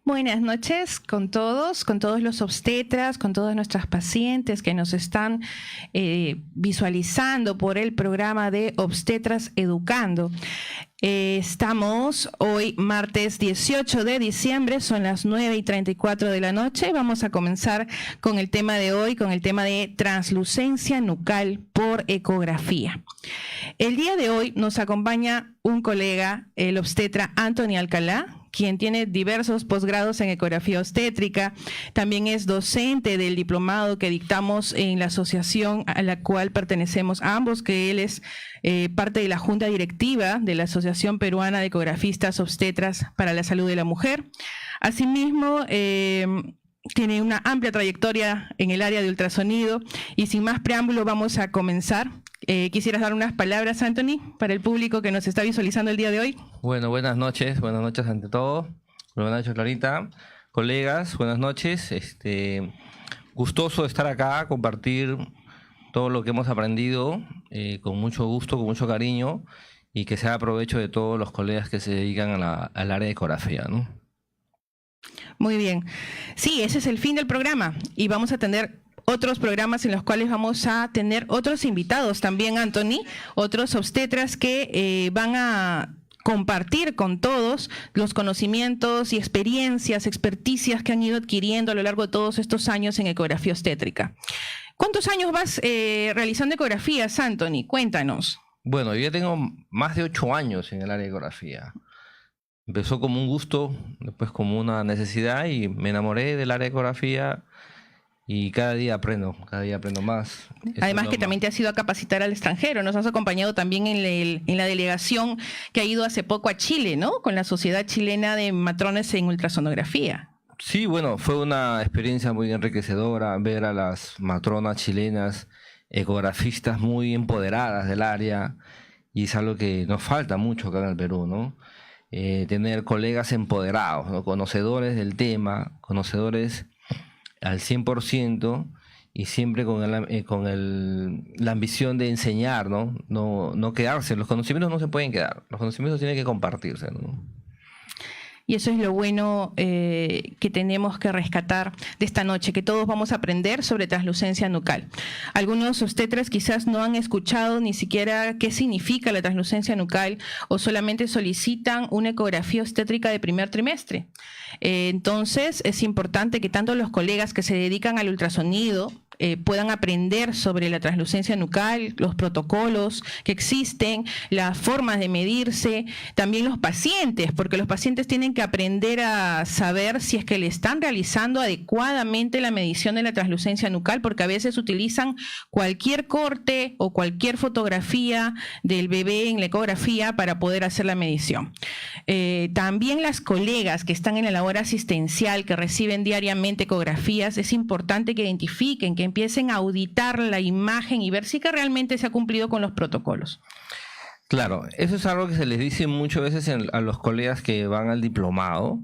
Buenas noches con todos los obstetras, con todas nuestras pacientes que nos están visualizando por el programa de Obstetras Educando. Estamos hoy martes 18 de diciembre, son las 9:34 de la noche. Vamos a comenzar con el tema de hoy, con el tema de translucencia nucal por ecografía. El día de hoy nos acompaña un colega, el obstetra Anthony Alcalá, quien tiene diversos posgrados en ecografía obstétrica. También es docente del diplomado que dictamos en la asociación a la cual pertenecemos ambos, que él es parte de la junta directiva de la Asociación Peruana de Ecografistas Obstetras para la Salud de la Mujer. Asimismo, tiene una amplia trayectoria en el área de ultrasonido y sin más preámbulo vamos a comenzar. ¿Quisieras dar unas palabras, Anthony, para el público que nos está visualizando el día de hoy? Bueno, buenas noches ante todo. Buenas noches, Clarita. Colegas, buenas noches. Gustoso de estar acá, compartir todo lo que hemos aprendido con mucho gusto, con mucho cariño y que sea provecho de todos los colegas que se dedican al área de ecografía, ¿no? Muy bien. Sí, ese es el fin del programa y vamos a tener otros programas en los cuales vamos a tener otros invitados también, Anthony, otros obstetras que van a compartir con todos los conocimientos y experticias que han ido adquiriendo a lo largo de todos estos años en ecografía obstétrica. ¿Cuántos años vas realizando ecografías, Anthony? Cuéntanos. Bueno, yo ya tengo más de 8 años en el área de ecografía. Empezó como un gusto, después como una necesidad y me enamoré del área de ecografía. Y cada día aprendo más. Además que también te has ido a capacitar al extranjero, nos has acompañado también en la delegación que ha ido hace poco a Chile, ¿no? Con la Sociedad Chilena de Matrones en Ultrasonografía. Sí, bueno, fue una experiencia muy enriquecedora ver a las matronas chilenas, ecografistas muy empoderadas del área, y es algo que nos falta mucho acá en el Perú, ¿no? Tener colegas empoderados, ¿no? Conocedores del tema, conocedores al 100% y siempre con la ambición de enseñar, ¿no? No quedarse. Los conocimientos no se pueden quedar. Los conocimientos tienen que compartirse, ¿no? Y eso es lo bueno que tenemos que rescatar de esta noche, que todos vamos a aprender sobre translucencia nucal. Algunos obstetras quizás no han escuchado ni siquiera qué significa la translucencia nucal o solamente solicitan una ecografía obstétrica de primer trimestre. Entonces es importante que tanto los colegas que se dedican al ultrasonido puedan aprender sobre la translucencia nucal, los protocolos que existen, las formas de medirse, también los pacientes, porque los pacientes tienen que aprender a saber si es que le están realizando adecuadamente la medición de la translucencia nucal, porque a veces utilizan cualquier corte o cualquier fotografía del bebé en la ecografía para poder hacer la medición. También las colegas que están en la labor asistencial, que reciben diariamente ecografías, es importante que identifiquen, que empiecen a auditar la imagen y ver si que realmente se ha cumplido con los protocolos. Claro, eso es algo que se les dice muchas veces a los colegas que van al diplomado,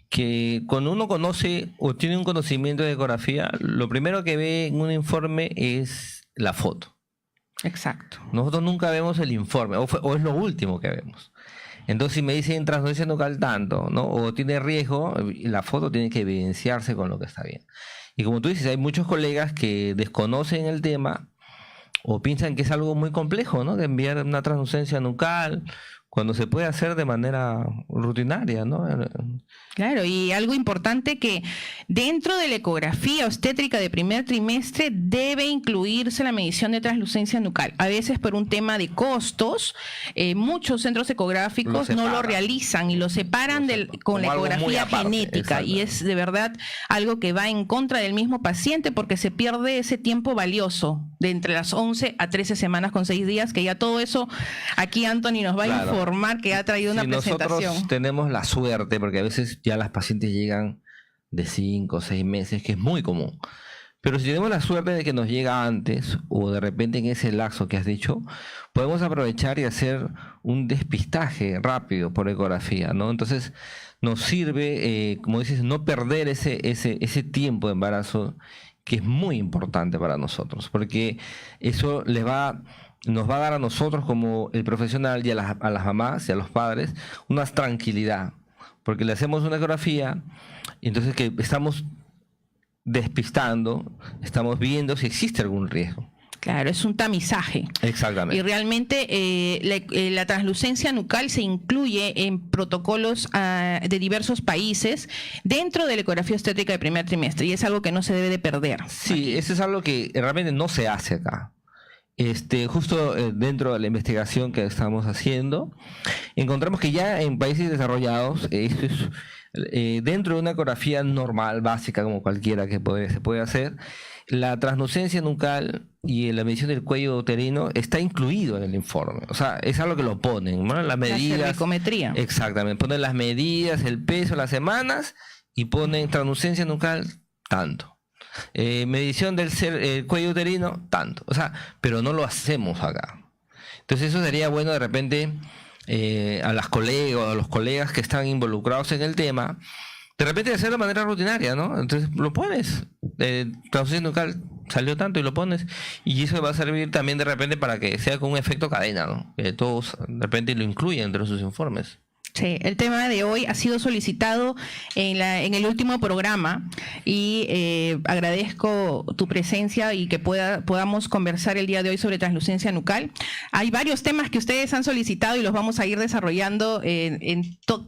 que cuando uno conoce o tiene un conocimiento de ecografía, lo primero que ve en un informe es la foto. Exacto. Nosotros nunca vemos el informe, o es lo último que vemos. Entonces, si me dicen translucencia nucal tanto, ¿no? O tiene riesgo, la foto tiene que evidenciarse con lo que está bien. Y como tú dices, hay muchos colegas que desconocen el tema o piensan que es algo muy complejo, ¿no? De enviar una translucencia nucal cuando se puede hacer de manera rutinaria, ¿no? Claro, y algo importante que dentro de la ecografía obstétrica de primer trimestre debe incluirse la medición de translucencia nucal. A veces por un tema de costos, muchos centros ecográficos no lo realizan y lo separan con la ecografía genética. Exacto. Y es de verdad algo que va en contra del mismo paciente porque se pierde ese tiempo valioso de entre las 11 a 13 semanas con 6 días, que ya todo eso aquí Anthony nos va a informar que ha traído una presentación. Nosotros tenemos la suerte, porque a veces ya las pacientes llegan de 5 o 6 meses, que es muy común. Pero si tenemos la suerte de que nos llega antes, o de repente en ese lapso que has dicho, podemos aprovechar y hacer un despistaje rápido por ecografía, ¿no? Entonces, nos sirve, como dices, no perder ese tiempo de embarazo, que es muy importante para nosotros, porque eso nos va a dar a nosotros como el profesional y a las mamás y a los padres una tranquilidad, porque le hacemos una ecografía y entonces que estamos despistando, estamos viendo si existe algún riesgo. Claro, es un tamizaje. Exactamente. Y realmente la translucencia nucal se incluye en protocolos de diversos países dentro de la ecografía obstétrica de primer trimestre, y es algo que no se debe de perder. Sí, eso es algo que realmente no se hace acá. Justo dentro de la investigación que estamos haciendo, encontramos que ya en países desarrollados, dentro de una ecografía normal, básica, como cualquiera que se puede hacer, la translucencia nucal y la medición del cuello uterino está incluido en el informe. O sea, es algo que lo ponen, ¿no? Las medidas. La cervicometría. Exactamente. Ponen las medidas, el peso, las semanas y ponen translucencia nucal, tanto. Medición del cuello uterino, tanto. O sea, pero no lo hacemos acá. Entonces eso sería bueno de repente a las colegas o a los colegas que están involucrados en el tema, de repente hacerlo de manera rutinaria, ¿no? Entonces lo pones, translucencia nucal salió tanto y lo pones, y eso va a servir también de repente para que sea con un efecto cadena, ¿no? Que todos de repente lo incluyan entre sus informes. Sí, el tema de hoy ha sido solicitado en el último programa y agradezco tu presencia y que podamos conversar el día de hoy sobre translucencia nucal. Hay varios temas que ustedes han solicitado y los vamos a ir desarrollando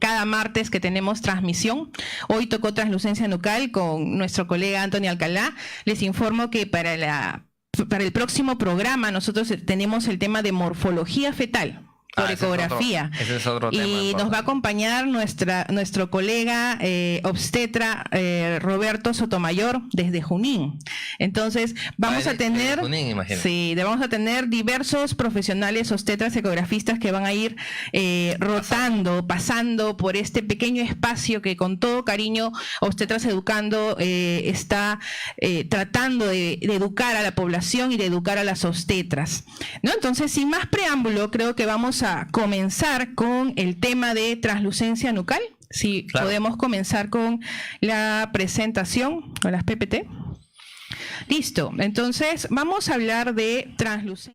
cada martes que tenemos transmisión. Hoy tocó translucencia nucal con nuestro colega Antonio Alcalá. Les informo que para el próximo programa nosotros tenemos el tema de morfología fetal por ecografía. Ese es otro tema. Y nos va a acompañar nuestro colega obstetra Roberto Sotomayor desde Junín. Entonces vamos a tener vamos a tener diversos profesionales obstetras ecografistas que van a ir pasando por este pequeño espacio que con todo cariño Obstetras Educando está tratando de educar a la población y de educar a las obstetras, ¿no? Entonces, sin más preámbulo, creo que vamos a comenzar con el tema de translucencia nucal. Si claro, podemos comenzar con la presentación o las PPT. Listo. Entonces, vamos a hablar de translucencia.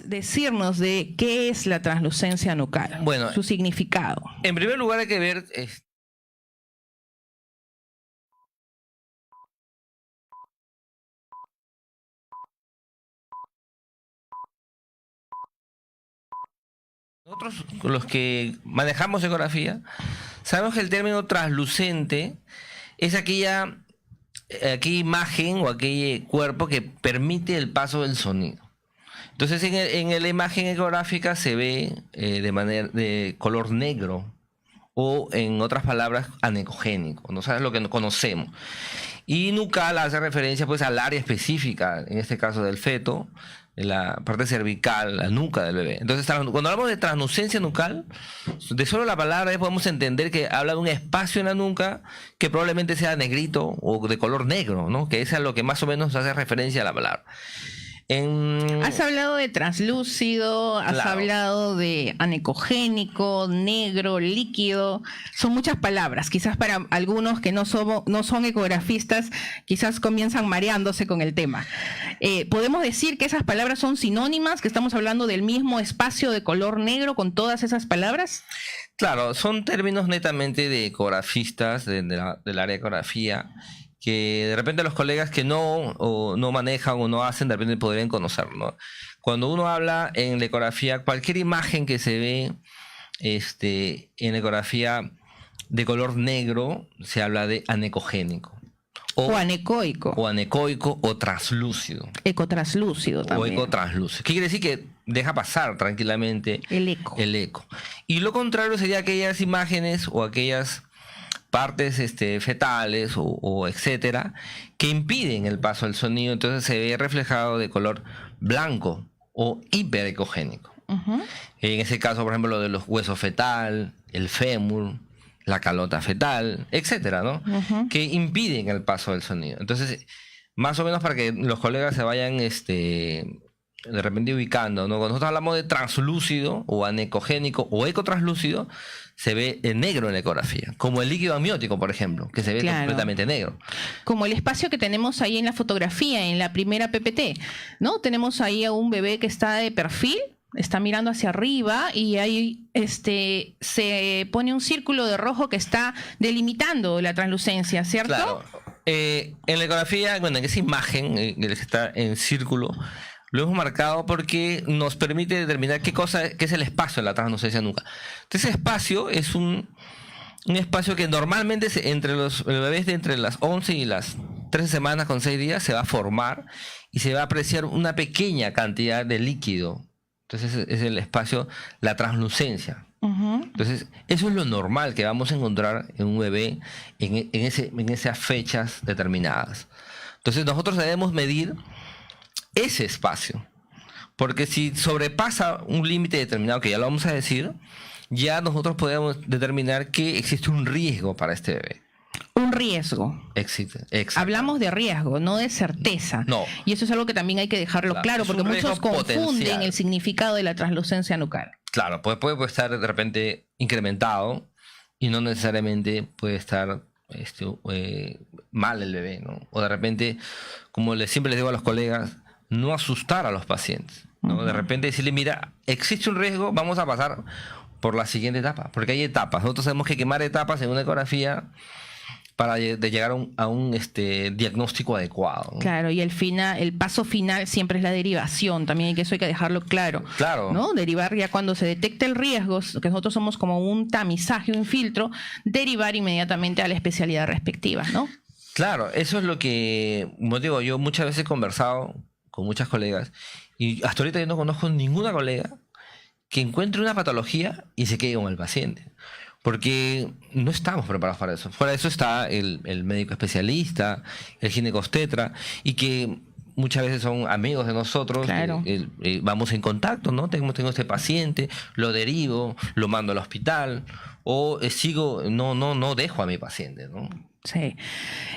Decirnos de qué es la translucencia nucal, bueno, su significado. En primer lugar hay que ver nosotros los que manejamos ecografía sabemos que el término translucente es aquella imagen o aquel cuerpo que permite el paso del sonido. Entonces en la imagen ecográfica se ve de color negro, o en otras palabras anecogénico, ¿no? ¿Sabes? Lo que conocemos. Y nucal hace referencia pues al área específica, en este caso del feto, en la parte cervical, la nuca del bebé. Entonces cuando hablamos de translucencia nucal, de solo la palabra podemos entender que habla de un espacio en la nuca que probablemente sea negrito o de color negro, ¿no? Que es a lo que más o menos hace referencia a la palabra. Has hablado de translúcido, has hablado de anecogénico, negro, líquido. Son muchas palabras. Quizás para algunos que no son ecografistas, quizás comienzan mareándose con el tema. ¿Podemos decir que esas palabras son sinónimas, que estamos hablando del mismo espacio de color negro con todas esas palabras? Claro, son términos netamente de ecografistas, del área de ecografía, que de repente los colegas que no manejan o no hacen, de repente podrían conocerlo, ¿no? Cuando uno habla en la ecografía, cualquier imagen que se ve en la ecografía de color negro, se habla de anecogénico. O anecoico. O anecoico o translúcido. Ecotranslúcido también. O ecotranslúcido. ¿Qué quiere decir? Que deja pasar tranquilamente el eco. Y lo contrario sería aquellas imágenes o aquellas partes fetales o etcétera, que impiden el paso del sonido, entonces se ve reflejado de color blanco o hiperecogénico. En ese caso, por ejemplo, lo de los huesos fetal, el fémur, la calota fetal, etcétera, ¿no? Que impiden el paso del sonido. Entonces, más o menos para que los colegas se vayan de repente ubicando, ¿no? Cuando nosotros hablamos de translúcido o anecogénico o ecotranslúcido, se ve en negro en la ecografía, como el líquido amniótico, por ejemplo, que se ve completamente negro. Como el espacio que tenemos ahí en la fotografía, en la primera PPT, ¿no? Tenemos ahí a un bebé que está de perfil, está mirando hacia arriba y ahí se pone un círculo de rojo que está delimitando la translucencia, ¿cierto? Claro. En la ecografía, bueno, en esa imagen que está en círculo, lo hemos marcado porque nos permite determinar qué es el espacio en la translucencia nucal. Entonces, ese espacio es un espacio que normalmente entre los bebés de entre las 11 y las 13 semanas con 6 días se va a formar y se va a apreciar una pequeña cantidad de líquido. Entonces, es el espacio, la translucencia. Entonces, eso es lo normal que vamos a encontrar en un bebé en esas fechas determinadas. Entonces, nosotros debemos medir ese espacio, porque si sobrepasa un límite determinado, que ya lo vamos a decir, ya nosotros podemos determinar que existe un riesgo para este bebé. Un riesgo. Existe. Hablamos de riesgo, no de certeza. No. Y eso es algo que también hay que dejarlo claro, porque muchos confunden el significado de la translucencia nucal. Claro, puede estar de repente incrementado y no necesariamente puede estar mal el bebé, ¿no? O de repente, como siempre les digo a los colegas, no asustar a los pacientes, ¿no? De repente decirle, mira, existe un riesgo, vamos a pasar por la siguiente etapa, porque hay etapas. Nosotros tenemos que quemar etapas en una ecografía para llegar a un diagnóstico adecuado, ¿no? Claro, y el paso final siempre es la derivación, también eso hay que dejarlo claro. Claro. ¿No? Derivar ya cuando se detecta el riesgo, que nosotros somos como un tamizaje, un filtro, derivar inmediatamente a la especialidad respectiva, ¿no? Claro, eso es lo que, como digo, yo muchas veces he conversado con muchas colegas y hasta ahorita yo no conozco ninguna colega que encuentre una patología y se quede con el paciente. Porque no estamos preparados para eso. Fuera de eso está el médico especialista, el ginecobstetra, y que muchas veces son amigos de nosotros. Claro. Vamos en contacto, ¿no? Tengo este paciente, lo derivo, lo mando al hospital, o no dejo a mi paciente, ¿no? Sí.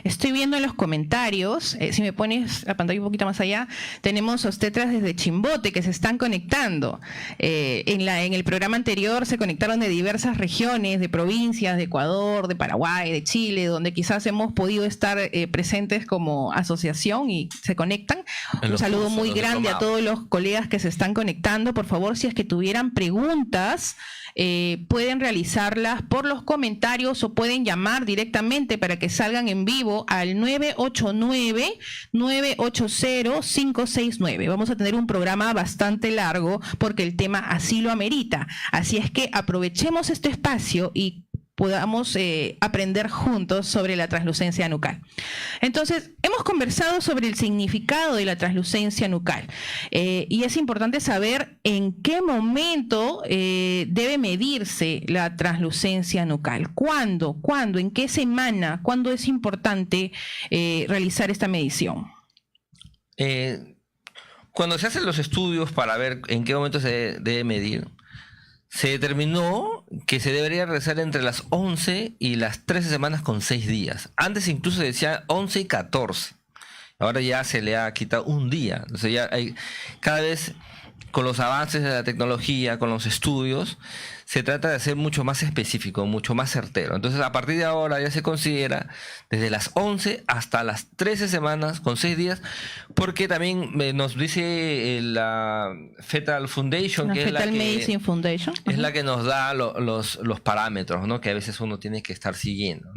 Estoy viendo en los comentarios, si me pones la pantalla un poquito más allá, tenemos obstetras desde Chimbote que se están conectando. En el programa anterior se conectaron de diversas regiones, de provincias, de Ecuador, de Paraguay, de Chile, donde quizás hemos podido estar presentes como asociación y se conectan. Un saludo muy grande a todos los colegas que se están conectando. Por favor, si es que tuvieran preguntas, pueden realizarlas por los comentarios o pueden llamar directamente para que salgan en vivo al 989-980-569. Vamos a tener un programa bastante largo porque el tema así lo amerita. Así es que aprovechemos este espacio y podamos aprender juntos sobre la translucencia nucal. Entonces, hemos conversado sobre el significado de la translucencia nucal y es importante saber en qué momento debe medirse la translucencia nucal. ¿Cuándo? ¿En qué semana? ¿Cuándo es importante realizar esta medición? Cuando se hacen los estudios para ver en qué momento se debe medir, se determinó que se debería realizar entre las 11 y las 13 semanas con 6 días. Antes incluso se decía 11 y 14. Ahora ya se le ha quitado un día. Entonces ya cada vez con los avances de la tecnología, con los estudios, se trata de ser mucho más específico, mucho más certero. Entonces, a partir de ahora ya se considera desde las 11 hasta las 13 semanas con 6 días, porque también nos dice la Fetal Foundation, que Fetal Medicine Foundation, es la que nos da los parámetros, ¿no? Que a veces uno tiene que estar siguiendo.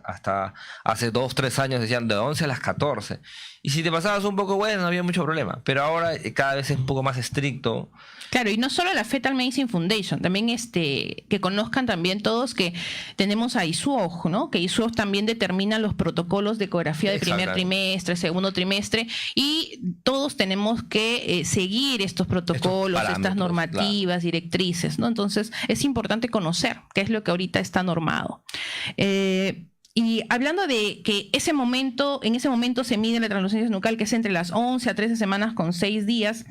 Hasta hace 2-3 años decían de 11 a las 14. Y si te pasabas un poco, bueno, no había mucho problema. Pero ahora cada vez es un poco más estricto. Claro, y no solo la Fetal Medicine Foundation, también que conozcan también todos que tenemos a ISUOG, ¿no? Que ISUOG también determina los protocolos de ecografía de primer trimestre, segundo trimestre, y todos tenemos que seguir estos protocolos, estas normativas, directrices, ¿no? Entonces, es importante conocer qué es lo que ahorita está normado. Y hablando de que en ese momento se mide la translucencia nucal, que es entre las 11 a 13 semanas con 6 días,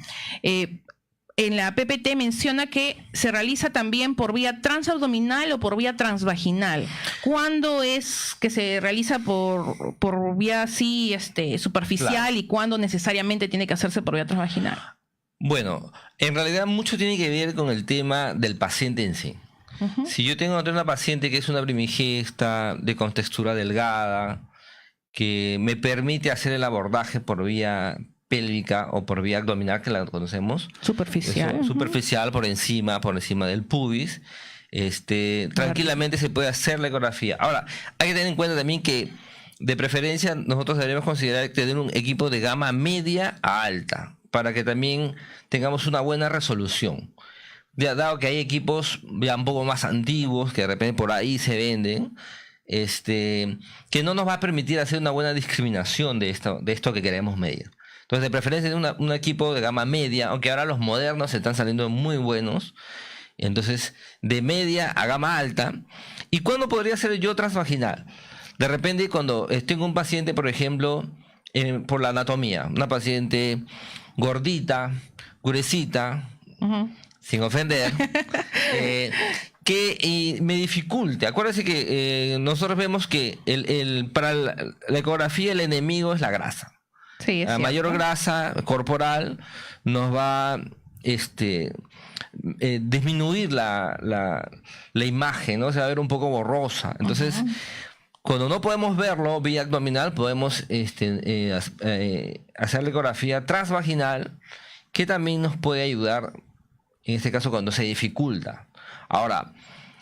en la PPT menciona que se realiza también por vía transabdominal o por vía transvaginal. ¿Cuándo es que se realiza por vía así superficial, claro, y cuándo necesariamente tiene que hacerse por vía transvaginal? Bueno, en realidad mucho tiene que ver con el tema del paciente en sí. Si yo tengo una paciente que es una primigesta, de contextura delgada, que me permite hacer el abordaje por vía pélvica o por vía abdominal, que la conocemos. Superficial. Eso, superficial, por encima del pubis. Tranquilamente se puede hacer la ecografía. Ahora, hay que tener en cuenta también que, de preferencia, nosotros deberíamos considerar tener un equipo de gama media a alta, para que también tengamos una buena resolución. Ya, dado que hay equipos ya un poco más antiguos, que de repente por ahí se venden, que no nos va a permitir hacer una buena discriminación de esto que queremos medir. Entonces, de preferencia, un equipo de gama media, aunque ahora los modernos están saliendo muy buenos. Entonces, de media a gama alta. ¿Y cuándo podría ser yo transvaginal? De repente, cuando tengo un paciente, por ejemplo, por la anatomía, una paciente gordita, gruesita, sin ofender, que me dificulte. Acuérdense que nosotros vemos que para la ecografía el enemigo es la grasa. Sí, la mayor grasa corporal nos va disminuir la imagen, ¿no? Se va a ver un poco borrosa. Entonces, cuando no podemos verlo vía abdominal, podemos hacer la ecografía transvaginal, que también nos puede ayudar, en este caso, cuando se dificulta. Ahora,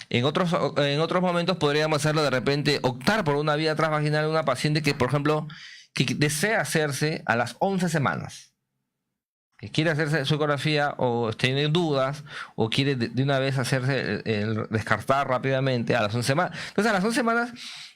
en otros momentos podríamos hacerlo, de repente, optar por una vía transvaginal en una paciente que, por ejemplo, que desea hacerse a las 11 semanas. Que quiere hacerse su ecografía o tiene dudas o quiere de una vez hacerse descartar rápidamente a las 11 semanas. Entonces, a las 11 semanas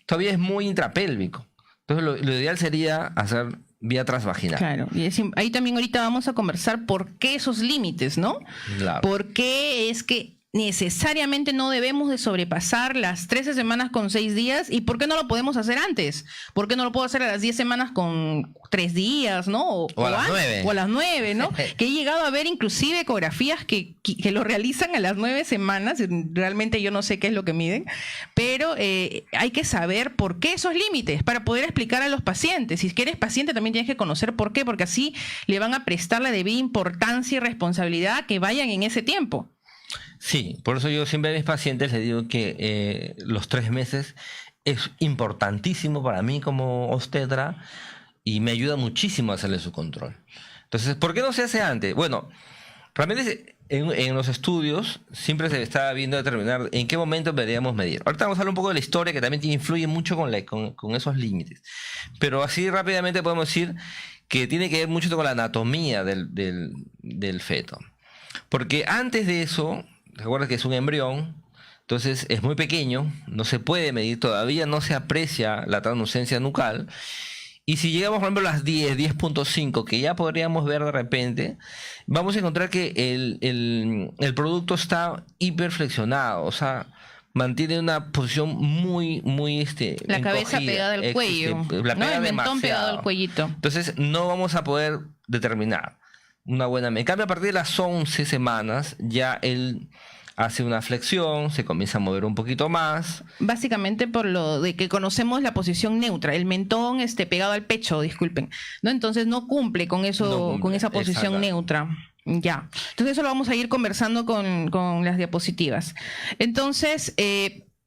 todavía es muy intrapélvico. Entonces, lo ideal sería hacer vía transvaginal. Claro, y ahí también ahorita vamos a conversar por qué esos límites, ¿no? Claro. ¿Por qué es que necesariamente no debemos de sobrepasar las 13 semanas con 6 días? ¿Y por qué no lo podemos hacer antes? ¿Por qué no lo puedo hacer a las 10 semanas con 3 días, ¿no? O a las 9. O a las 9, ¿no? Que he llegado a ver inclusive ecografías que lo realizan a las 9 semanas. Realmente yo no sé qué es lo que miden, pero hay que saber por qué esos límites para poder explicar a los pacientes. Si eres paciente también tienes que conocer por qué, porque así le van a prestar la debida importancia y responsabilidad que vayan en ese tiempo. Sí, por eso yo siempre a mis pacientes les digo que los 3 meses es importantísimo para mí como obstetra y me ayuda muchísimo a hacerle su control. Entonces, ¿por qué no se hace antes? Bueno, realmente en los estudios siempre se está viendo determinar en qué momento deberíamos medir. Ahorita vamos a hablar un poco de la historia, que también influye mucho con esos límites. Pero así rápidamente podemos decir que tiene que ver mucho con la anatomía del feto. Porque antes de eso, recuerda que es un embrión, entonces es muy pequeño, no se puede medir, todavía no se aprecia la translucencia nucal. Y si llegamos, por ejemplo, a las 10, 10.5, que ya podríamos ver de repente, vamos a encontrar que el producto está hiperflexionado, o sea, mantiene una posición muy la cabeza encogida, pegada al cuello, ¿no? El mentón pegado al cuellito. Entonces no vamos a poder determinar una buena. En cambio, a partir de las 11 semanas, ya él hace una flexión, se comienza a mover un poquito más. Básicamente por lo de que conocemos la posición neutra, el mentón pegado al pecho, disculpen, ¿no? Entonces no cumple con eso, con esa posición neutra. Ya. Entonces eso lo vamos a ir conversando con las diapositivas. Entonces,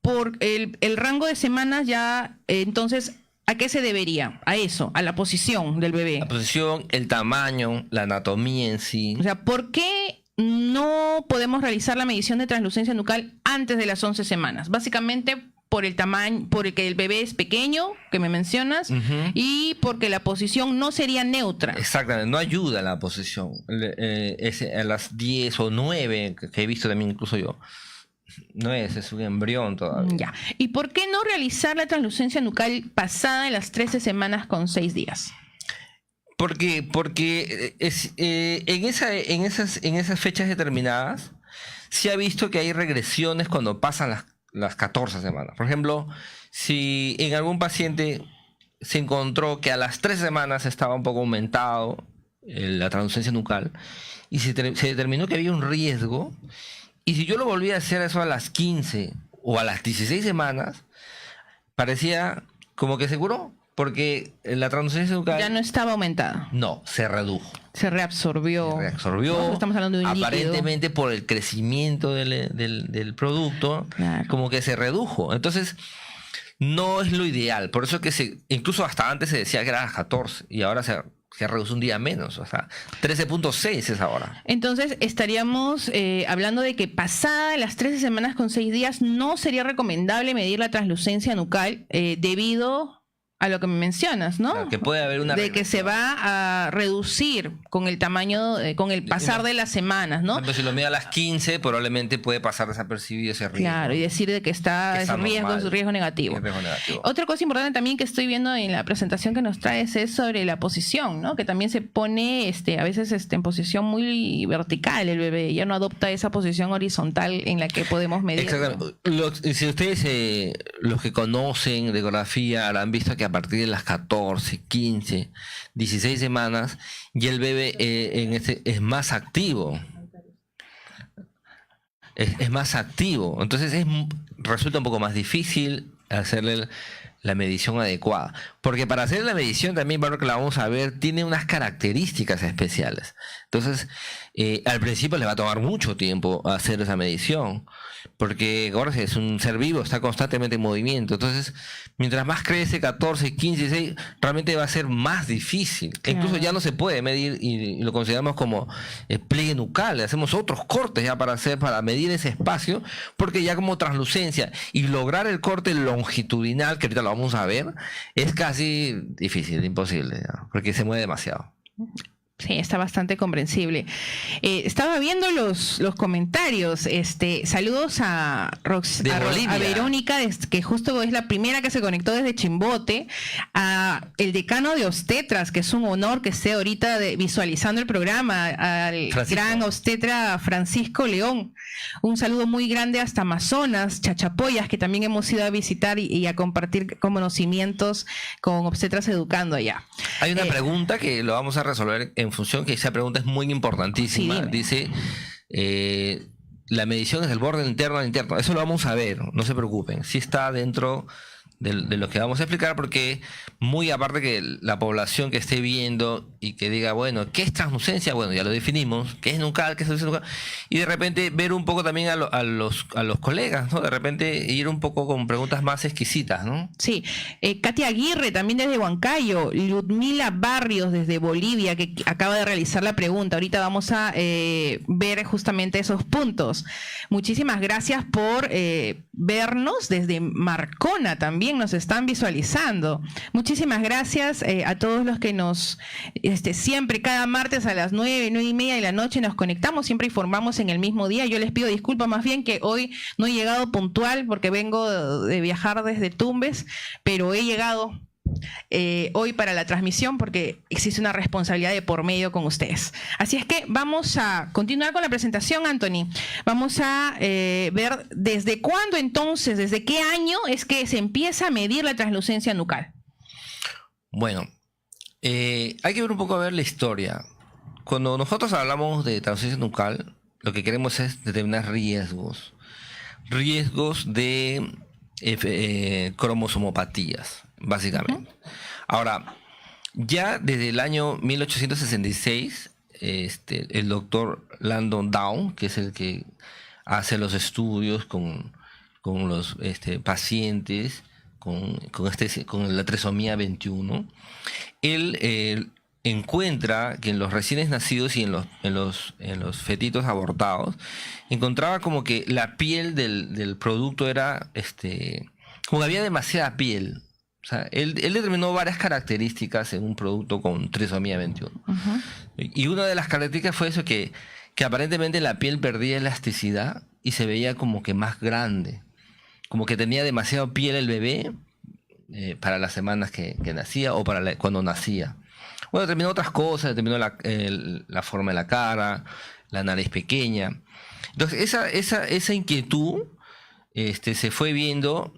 por el rango de semanas ya, entonces, ¿a qué se debería? A eso, a la posición del bebé. La posición, el tamaño, la anatomía en sí. O sea, ¿por qué no podemos realizar la medición de translucencia nucal antes de las 11 semanas? Básicamente por el tamaño, porque el bebé es pequeño, que me mencionas, y porque la posición no sería neutra. Exactamente, no ayuda la posición. A las 10 o 9, que he visto también incluso yo, no es un embrión todavía. Ya. ¿Y por qué no realizar la translucencia nucal pasada de las 13 semanas con 6 días? Porque en esas fechas determinadas se ha visto que hay regresiones cuando pasan las 14 semanas. Por ejemplo, si en algún paciente se encontró que a las 3 semanas estaba un poco aumentado la translucencia nucal y se determinó que había un riesgo, y si yo lo volví a hacer eso a las 15 o a las 16 semanas, parecía como que se curó. Porque la translucencia nucal... Ya no estaba aumentada. No, se redujo. Se reabsorbió. Se reabsorbió. No, estamos hablando de un aparentemente líquido. por el crecimiento del producto, Claro. como que se redujo. Entonces, no es lo ideal. Por eso que incluso hasta antes se decía que era 14 y ahora se reduce un día menos. O sea, 13.6 es ahora. Entonces, estaríamos hablando de que pasadas las 13 semanas con 6 días no sería recomendable medir la translucencia nucal debido a lo que me mencionas, ¿no? Claro, que puede haber una de que se va a reducir con el tamaño, con el pasar de las semanas, ¿no? Por ejemplo, si lo mide a las 15, probablemente puede pasar desapercibido ese riesgo. Claro, y decir de que está riesgo negativo. Riesgo negativo. Otra cosa importante también que estoy viendo en la presentación que nos traes es sobre la posición, ¿no? Que también se pone a veces en posición muy vertical el bebé, ya no adopta esa posición horizontal en la que podemos medir. Exactamente. Si ustedes, los que conocen de ecografía, habrán visto que a partir de las 14, 15, 16 semanas, ya el bebé es más activo. Es más activo. Entonces resulta un poco más difícil hacerle la medición adecuada. Porque para hacer la medición también, para lo que la vamos a ver, tiene unas características especiales. Entonces, al principio le va a tomar mucho tiempo hacer esa medición. Porque Jorge es un ser vivo, está constantemente en movimiento. Entonces, mientras más crece, 14, 15, 16, realmente va a ser más difícil. Claro. Incluso ya no se puede medir y lo consideramos como pliegue nucal. Hacemos otros cortes ya para medir ese espacio, porque ya como translucencia y lograr el corte longitudinal, que ahorita lo vamos a ver, es casi difícil, imposible, ¿no? Porque se mueve demasiado. Sí, está bastante comprensible. Estaba viendo los comentarios. Saludos a Verónica, que justo es la primera que se conectó desde Chimbote, a el decano de obstetras, que es un honor que esté ahorita visualizando el programa, al gran obstetra Francisco León. Un saludo muy grande hasta Amazonas, Chachapoyas, que también hemos ido a visitar y a compartir conocimientos con obstetras educando allá. Hay una pregunta que lo vamos a resolver en función que esa pregunta es muy importantísima. Sí, dice, la medición es del borde interno al interno. Eso lo vamos a ver, no se preocupen. Sí está dentro de lo que vamos a explicar, porque muy aparte que la población que esté viendo y que diga, bueno, ¿qué es translucencia? Bueno, ya lo definimos. ¿Qué es nucal? ¿Qué es translucencia nucal? Y de repente ver un poco también a los colegas, ¿no? De repente ir un poco con preguntas más exquisitas, ¿no? Sí. Katia Aguirre, también desde Huancayo. Ludmila Barrios, desde Bolivia, que acaba de realizar la pregunta. Ahorita vamos a ver justamente esos puntos. Muchísimas gracias por vernos desde Marcona también. Nos están visualizando. Muchísimas gracias a todos los que nos siempre, cada martes a las 9:30 de la noche nos conectamos, siempre informamos en el mismo día. Yo les pido disculpas más bien que hoy no he llegado puntual porque vengo de viajar desde Tumbes, pero he llegado hoy para la transmisión porque existe una responsabilidad de por medio con ustedes. Así es que vamos a continuar con la presentación, Anthony. Vamos a ver desde cuándo entonces, desde qué año es que se empieza a medir la translucencia nucal. Bueno, hay que ver un poco la historia. Cuando nosotros hablamos de translucencia nucal, lo que queremos es determinar riesgos de cromosomopatías, básicamente. Ahora, ya desde el año 1866, el doctor Landon Down, que es el que hace los estudios con los pacientes con la trisomía 21, él encuentra que en los recién nacidos y en los fetitos abortados, encontraba como que la piel del producto era, como que había demasiada piel. O sea, él determinó varias características en un producto con trisomía 21. Uh-huh. Y una de las características fue eso, que aparentemente la piel perdía elasticidad y se veía como que más grande. Como que tenía demasiada piel el bebé para las semanas que nacía o cuando nacía. Bueno, determinó otras cosas, determinó la forma de la cara, la nariz pequeña. Entonces, esa inquietud se fue viendo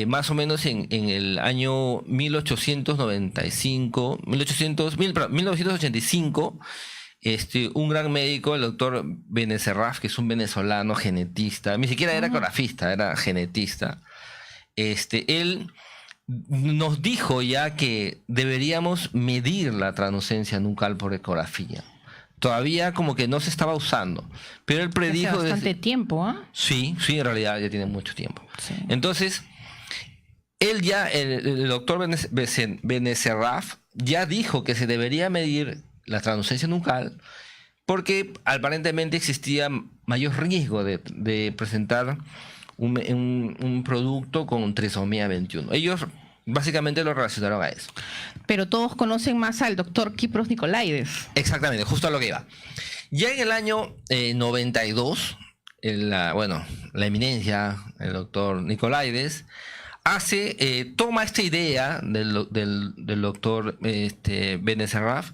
más o menos en el año 1985, un gran médico, el doctor Benecerraf, que es un venezolano genetista, ni siquiera era ecografista, era genetista. Él nos dijo ya que deberíamos medir la translucencia nucal por ecografía. Todavía como que no se estaba usando, pero él predijo... Hace bastante tiempo, ¿ah? Sí, en realidad ya tiene mucho tiempo. Sí. Entonces, él ya, el doctor Benecerraf, ya dijo que se debería medir la translucencia nucal porque aparentemente existía mayor riesgo de presentar un producto con trisomía 21. Ellos básicamente lo relacionaron a eso. Pero todos conocen más al doctor Kypros Nicolaides. Exactamente, justo a lo que iba. Ya en el año 92, la eminencia, el doctor Nicolaides, toma esta idea del doctor Benecerraf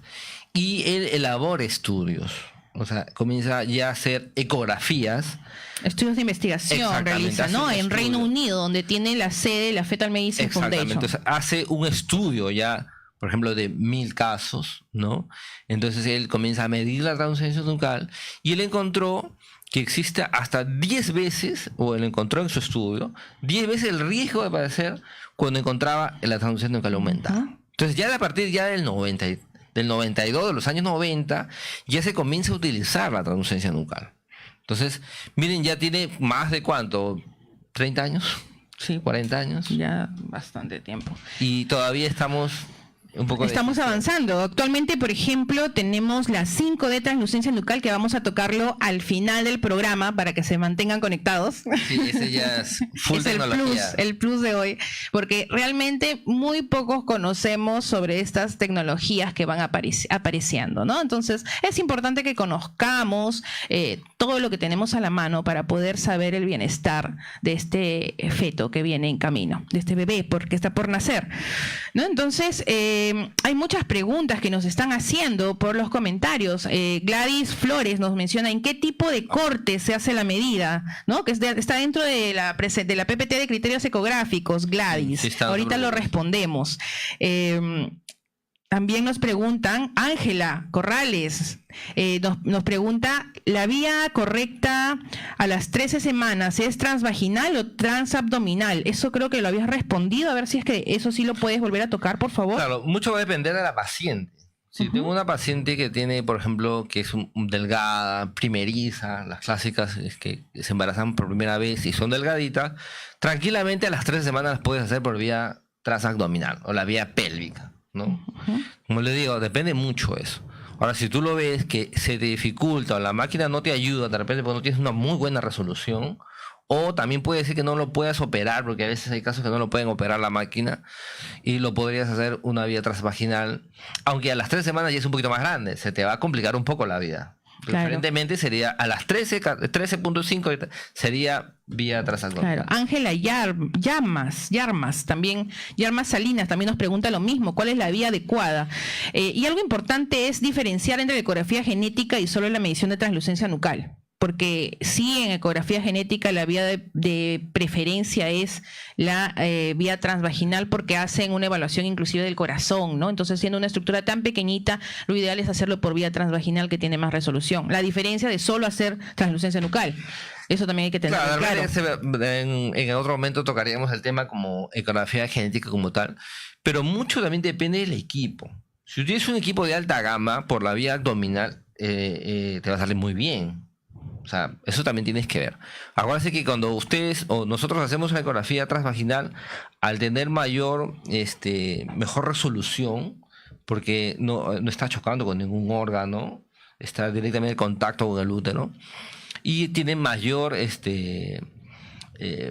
y él elabora estudios. O sea, comienza ya a hacer ecografías. Estudios de investigación realiza, ¿no? En Reino Unido, donde tiene la sede la Fetal Medicine Foundation. Entonces hace un estudio ya, por ejemplo, de 1000 casos, ¿no? Entonces él comienza a medir la translucencia nucal y él encontró que existe hasta 10 veces, o él encontró en su estudio, 10 veces el riesgo de padecer cuando encontraba la translucencia nucal aumentada. Entonces ya a partir del 92, de los años 90, ya se comienza a utilizar la translucencia nucal. Entonces, miren, ya tiene más de ¿cuánto? ¿30 años? Sí, 40 años. Ya bastante tiempo. Y todavía estamos Estamos avanzando. Actualmente, por ejemplo, tenemos la 5D translucencia nucal, que vamos a tocarlo al final del programa para que se mantengan conectados. Sí, ese ya es full es tecnología. el plus de hoy, porque realmente muy pocos conocemos sobre estas tecnologías que van apareciendo, ¿no? Entonces, es importante que conozcamos todo lo que tenemos a la mano para poder saber el bienestar de este feto que viene en camino, de este bebé, porque está por nacer, ¿no? Entonces, hay muchas preguntas que nos están haciendo por los comentarios. Gladys Flores nos menciona en qué tipo de corte se hace la medida, ¿no? Que está dentro de la PPT de criterios ecográficos, Gladys. Sí, ahorita lo respondemos. También nos preguntan, Ángela Corrales, nos pregunta, ¿la vía correcta a las 13 semanas es transvaginal o transabdominal? Eso creo que lo habías respondido, a ver si es que eso sí lo puedes volver a tocar, por favor. Claro, mucho va a depender de la paciente. Si tengo una paciente que tiene, por ejemplo, que es delgada, primeriza, las clásicas es que se embarazan por primera vez y son delgaditas, tranquilamente a las 13 semanas las puedes hacer por vía transabdominal o la vía pélvica, ¿no? Como le digo, depende mucho eso. Ahora, si tú lo ves que se te dificulta o la máquina no te ayuda, de repente porque no tienes una muy buena resolución, o también puede ser que no lo puedas operar, porque a veces hay casos que no lo pueden operar la máquina, y lo podrías hacer una vía transvaginal, aunque a las 3 semanas ya es un poquito más grande, se te va a complicar un poco la vida. Preferentemente sería a las 13.5 sería vía transabdominal. Claro. Ángela Yarmas también, Yarmas Salinas también nos pregunta lo mismo, ¿cuál es la vía adecuada? Y algo importante es diferenciar entre la ecografía genética y solo la medición de translucencia nucal. Porque sí, en ecografía genética la vía de preferencia es la vía transvaginal, porque hacen una evaluación inclusive del corazón, ¿no? Entonces, siendo una estructura tan pequeñita, lo ideal es hacerlo por vía transvaginal, que tiene más resolución. La diferencia de solo hacer translucencia nucal. Eso también hay que tener claro. En otro momento tocaríamos el tema como ecografía genética como tal, pero mucho también depende del equipo. Si tienes un equipo de alta gama, por la vía abdominal, te va a salir muy bien. O sea, eso también tienes que ver. Acuérdense que cuando ustedes o nosotros hacemos una ecografía transvaginal, al tener mejor resolución, porque no está chocando con ningún órgano, está directamente en contacto con el útero, y tiene mayor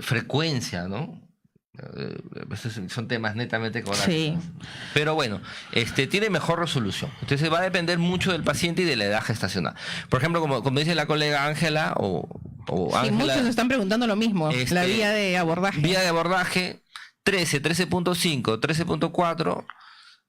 frecuencia, ¿no? Son temas netamente ecográficos. Sí. Pero bueno, tiene mejor resolución. Entonces va a depender mucho del paciente y de la edad gestacional. Por ejemplo, como dice la colega Ángela o sí, muchos están preguntando lo mismo. La vía de abordaje. Vía de abordaje 13, 13.5, 13.4.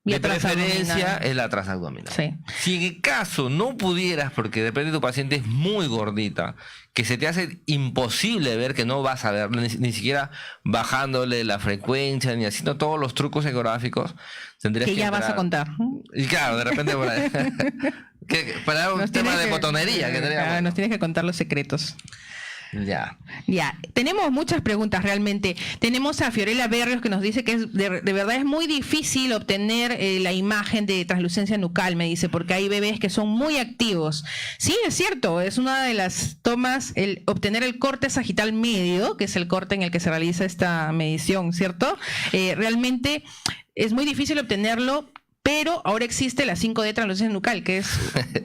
De preferencia es la transabdominal. Sí. Si en el caso no pudieras, porque depende de tu paciente es muy gordita, que se te hace imposible ver, que no vas a ver, ni siquiera bajándole la frecuencia, ni haciendo todos los trucos ecográficos, tendrías que ya vas a contar. Y claro, de repente para un tema de botonería. Nos tienes que contar los secretos. Ya. Ya, tenemos muchas preguntas realmente. Tenemos a Fiorella Berrios que nos dice que de verdad es muy difícil obtener la imagen de translucencia nucal, me dice, porque hay bebés que son muy activos. Sí, es cierto, es una de las tomas, obtener el corte sagital medio, que es el corte en el que se realiza esta medición, ¿cierto? Realmente es muy difícil obtenerlo. Pero ahora existe la 5D translucencia nucal, que es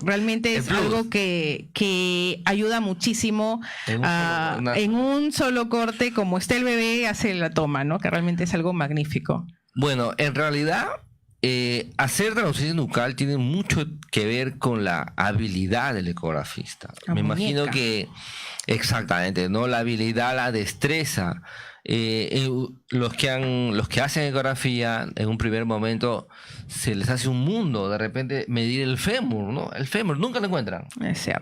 realmente es algo que ayuda muchísimo en un solo corte, como está el bebé, hace la toma, ¿no? Que realmente es algo magnífico. Bueno, en realidad, hacer translucencia nucal tiene mucho que ver con la habilidad del ecografista. Me imagino que, exactamente, ¿no? La habilidad, la destreza. Los que hacen ecografía en un primer momento se les hace un mundo de repente medir el fémur, ¿no? El fémur nunca lo encuentran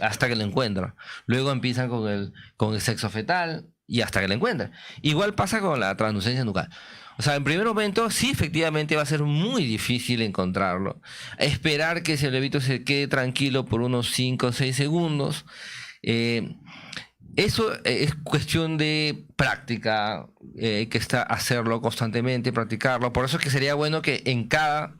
hasta que lo encuentran. Luego empiezan con el sexo fetal y hasta que lo encuentran. Igual pasa con la translucencia nucal. O sea, en primer momento sí, efectivamente va a ser muy difícil encontrarlo. Esperar que ese bebito se quede tranquilo por unos 5 o 6 segundos. Eso es cuestión de práctica, hay que hacerlo constantemente, practicarlo. Por eso es que sería bueno que en cada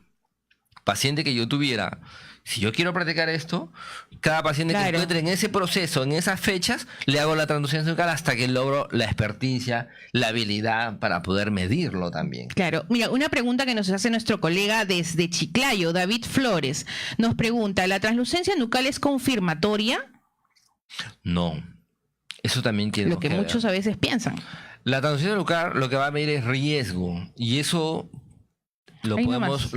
paciente que yo tuviera, si yo quiero practicar esto, cada paciente que encuentre en ese proceso, en esas fechas, le hago la translucencia nucal hasta que logro la experticia, la habilidad para poder medirlo también. Claro. Mira, una pregunta que nos hace nuestro colega desde Chiclayo, David Flores, nos pregunta, ¿la translucencia nucal es confirmatoria? No. Eso también tiene lo que muchos a veces piensan. La translucencia nucal lo que va a medir es riesgo y eso lo podemos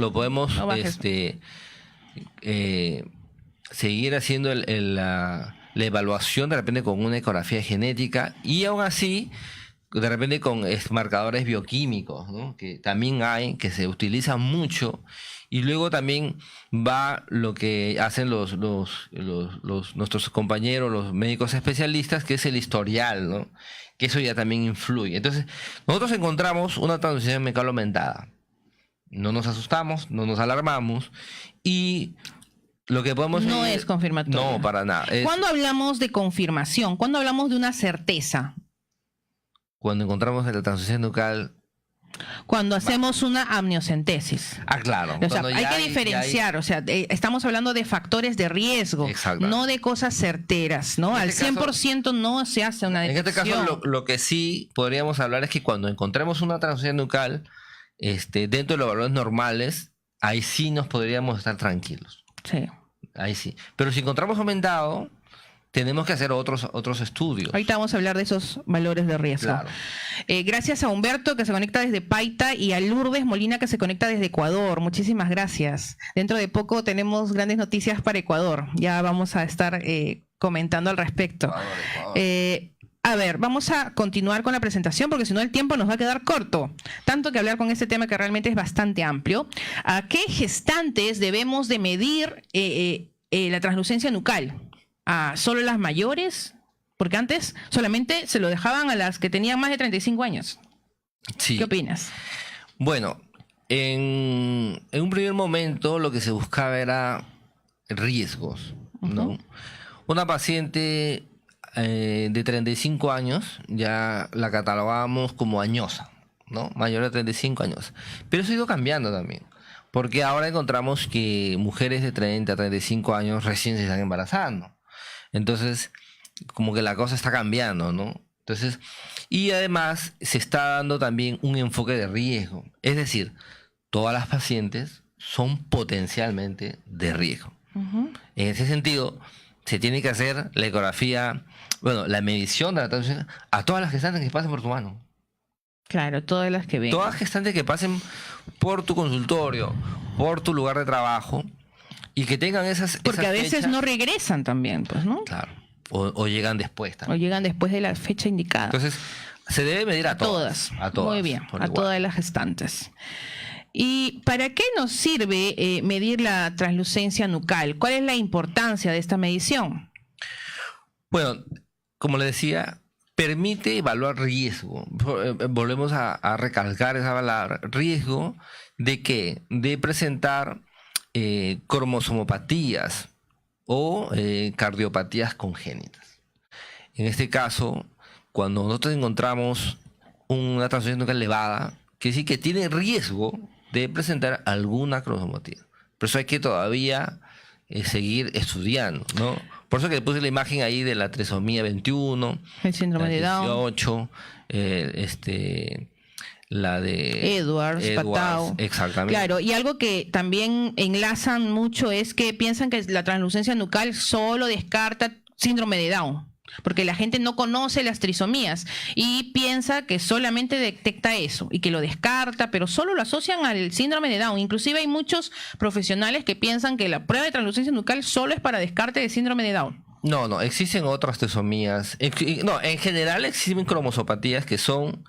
seguir haciendo la evaluación de repente con una ecografía genética y aún así de repente con marcadores bioquímicos, ¿no? Que también hay, que se utilizan mucho. Y luego también va lo que hacen nuestros compañeros, los médicos especialistas, que es el historial, ¿no? Que eso ya también influye. Entonces, nosotros encontramos una translucencia nucal aumentada. No nos asustamos, no nos alarmamos y lo que podemos... No es confirmatorio. No, para nada. ¿Cuándo hablamos de confirmación? ¿Cuándo hablamos de una certeza? Cuando encontramos la translucencia nucal... Cuando hacemos una amniocentesis. Ah, claro. O sea, hay que diferenciar, o sea, estamos hablando de factores de riesgo, no de cosas certeras, ¿no? Al 100% no se hace una detección. En este caso, lo que sí podríamos hablar es que cuando encontremos una translucencia nucal, dentro de los valores normales, ahí sí nos podríamos estar tranquilos. Sí. Ahí sí. Pero si encontramos aumentado, tenemos que hacer otros estudios. Ahorita vamos a hablar de esos valores de riesgo. Claro. Gracias a Humberto, que se conecta desde Paita, y a Lourdes Molina, que se conecta desde Ecuador. Muchísimas gracias. Dentro de poco tenemos grandes noticias para Ecuador. Ya vamos a estar comentando al respecto. Ecuador. A ver, vamos a continuar con la presentación porque si no el tiempo nos va a quedar corto. Tanto que hablar con este tema que realmente es bastante amplio. ¿A qué gestantes debemos de medir la translucencia nucal? ¿A solo las mayores? Porque antes solamente se lo dejaban a las que tenían más de 35 años. Sí. ¿Qué opinas? Bueno, en un primer momento lo que se buscaba era riesgos, ¿no? Una paciente de 35 años ya la catalogábamos como añosa, ¿no? Mayor de 35 años. Pero eso ha ido cambiando también. Porque ahora encontramos que mujeres de 30 a 35 años recién se están embarazando. Entonces, como que la cosa está cambiando, ¿no? Entonces, y además se está dando también un enfoque de riesgo. Es decir, todas las pacientes son potencialmente de riesgo. En ese sentido, se tiene que hacer la ecografía, bueno, la medición de la translucencia a todas las gestantes que pasen por tu mano. Claro, todas las que vengan. Todas las gestantes que pasen por tu consultorio, por tu lugar de trabajo y que tengan esas Porque a veces fechas, no regresan también, pues, ¿no? Claro. O llegan después también. O llegan después de la fecha indicada. Entonces, se debe medir a todas. A todas. Muy bien, a todas las gestantes. ¿Y para qué nos sirve medir la translucencia nucal? ¿Cuál es la importancia de esta medición? Bueno, como le decía, permite evaluar riesgo. Volvemos a recalcar esa palabra. ¿Riesgo de qué? De presentar cromosomopatías o cardiopatías congénitas. En este caso, cuando nosotros encontramos una transfusión nuclear elevada, quiere decir que tiene riesgo de presentar alguna cromosomatía. Por eso hay que todavía seguir estudiando, ¿no? Por eso que le puse la imagen ahí de la trisomía 21, el síndrome de Down, 18, la de Edwards, Patau. Exactamente. Claro, y algo que también enlazan mucho es que piensan que la translucencia nucal solo descarta síndrome de Down, porque la gente no conoce las trisomías y piensa que solamente detecta eso y que lo descarta, pero solo lo asocian al síndrome de Down. Inclusive hay muchos profesionales que piensan que la prueba de translucencia nucal solo es para descarte de síndrome de Down. No, existen otras trisomías. No, en general existen cromosopatías que son,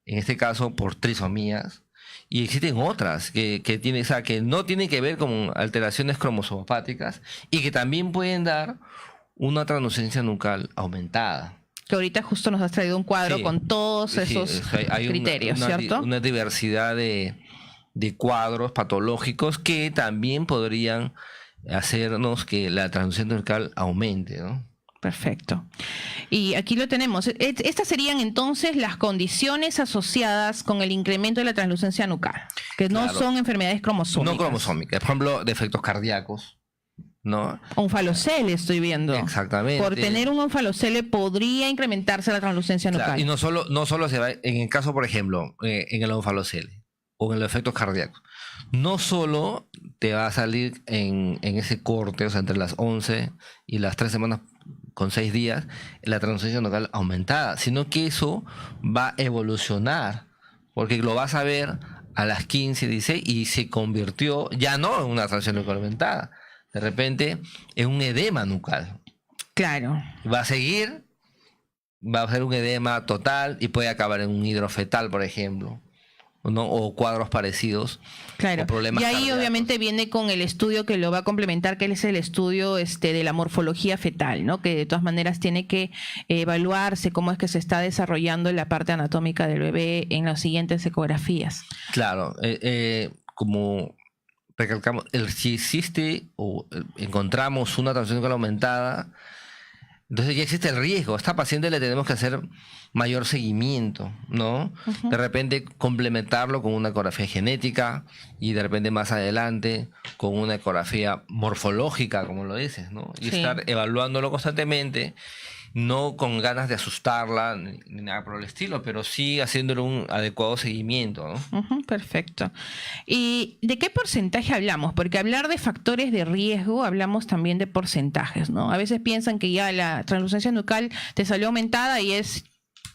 en este caso, por trisomías. Y existen otras que tienen, o sea, que no tienen que ver con alteraciones cromosomopáticas y que también pueden dar una translucencia nucal aumentada. Que ahorita justo nos has traído un cuadro con todos esos criterios, ¿cierto? Una diversidad de cuadros patológicos que también podrían hacernos que la translucencia nucal aumente, ¿no? Perfecto. Y aquí lo tenemos. Estas serían entonces las condiciones asociadas con el incremento de la translucencia nucal, que no son enfermedades cromosómicas. No cromosómicas. Por ejemplo, defectos cardíacos, ¿no? Onfalocele estoy viendo. Exactamente. Por tener un onfalocele podría incrementarse la translucencia nucal. Claro, y no solo se va, en el caso, por ejemplo, en el onfalocele o en los efectos cardíacos, no solo te va a salir en ese corte, o sea, entre las 11 y las 3 semanas con 6 días, la translucencia nucal aumentada, sino que eso va a evolucionar, porque lo vas a ver a las 15, 16 y se convirtió ya no en una translucencia nucal aumentada, de repente en un edema nucal. Claro. Va a seguir, va a ser un edema total y puede acabar en un hidrofetal, por ejemplo, ¿no? O cuadros parecidos. Claro. O problemas y ahí cardíacos. obviamente viene con el estudio que lo va a complementar, que es el estudio de la morfología fetal, ¿no? Que de todas maneras tiene que evaluarse cómo es que se está desarrollando la parte anatómica del bebé en las siguientes ecografías. Claro, como recalcamos, si existe o encontramos una transfusión nucal aumentada, entonces ya existe el riesgo. A esta paciente le tenemos que hacer mayor seguimiento, ¿no? Uh-huh. De repente complementarlo con una ecografía genética y de repente más adelante con una ecografía morfológica, como lo dices, ¿no? Y estar evaluándolo constantemente, no con ganas de asustarla ni nada por el estilo, pero sí haciéndole un adecuado seguimiento, ¿no? Uh-huh, perfecto. ¿Y de qué porcentaje hablamos? Porque hablar de factores de riesgo, hablamos también de porcentajes, ¿no? A veces piensan que ya la translucencia nucal te salió aumentada y es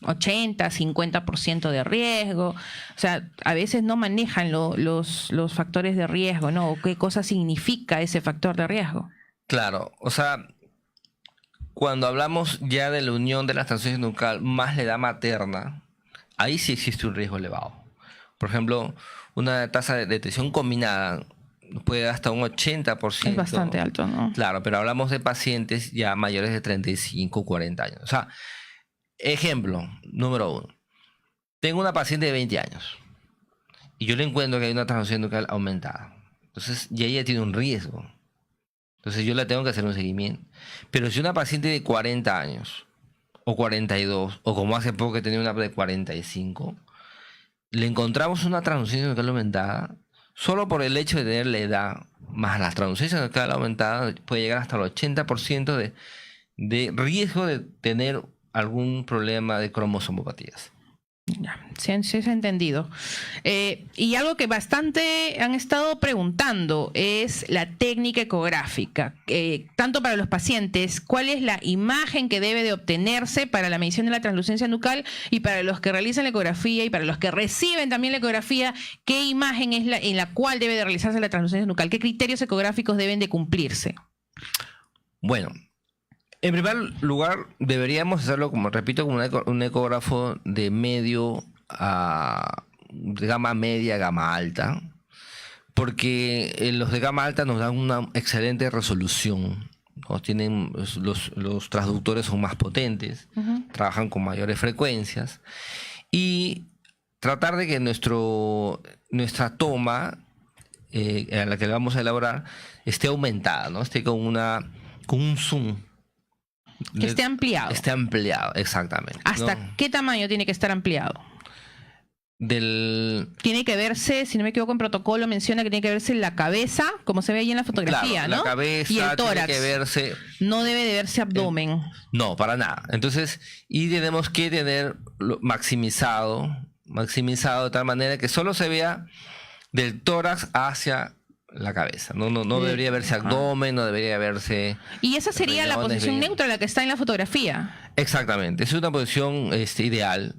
80, 50% de riesgo. O sea, a veces no manejan los factores de riesgo, ¿no? O qué cosa significa ese factor de riesgo. Claro, o sea, cuando hablamos ya de la unión de la transfusión nucal más la edad materna, ahí sí existe un riesgo elevado. Por ejemplo, una tasa de detección combinada puede dar hasta un 80%. Es bastante alto, ¿no? Claro, pero hablamos de pacientes ya mayores de 35, 40 años. O sea, ejemplo, número 1. Tengo una paciente de 20 años y yo le encuentro que hay una transfusión nucal aumentada. Entonces, ya ella tiene un riesgo. Entonces yo le tengo que hacer un seguimiento. Pero si una paciente de 40 años, o 42, o como hace poco que tenía una de 45, le encontramos una transfusión nucal aumentada, solo por el hecho de tener la edad, más las transfusiones nucal aumentada, puede llegar hasta el 80% de riesgo de tener algún problema de cromosomopatías. Ya, sí se ha entendido. Y algo que bastante han estado preguntando es la técnica ecográfica. Tanto para los pacientes, ¿cuál es la imagen que debe de obtenerse para la medición de la translucencia nucal? Y para los que realizan la ecografía y para los que reciben también la ecografía, ¿qué imagen es en la cual debe de realizarse la translucencia nucal? ¿Qué criterios ecográficos deben de cumplirse? Bueno, en primer lugar, deberíamos hacerlo, como repito, como un ecógrafo de medio a de gama media, gama alta, porque los de gama alta nos dan una excelente resolución, ¿no? Tienen los transductores son más potentes, trabajan con mayores frecuencias, y tratar de que nuestra toma a la que le vamos a elaborar esté aumentada, ¿no? Esté con un zoom Que esté ampliado. Esté ampliado, exactamente. ¿Hasta ¿no? qué tamaño tiene que estar ampliado? Tiene que verse, si no me equivoco en protocolo, menciona que tiene que verse la cabeza, como se ve ahí en la fotografía, claro, ¿no? La cabeza y el tórax. tiene que verse. No debe de verse abdomen. No, para nada. Entonces, y tenemos que tener maximizado de tal manera que solo se vea del tórax hacia la cabeza. No debería verse abdomen, no debería verse. Y esa sería la posición neutra, la que está en la fotografía. Exactamente. Es una posición ideal.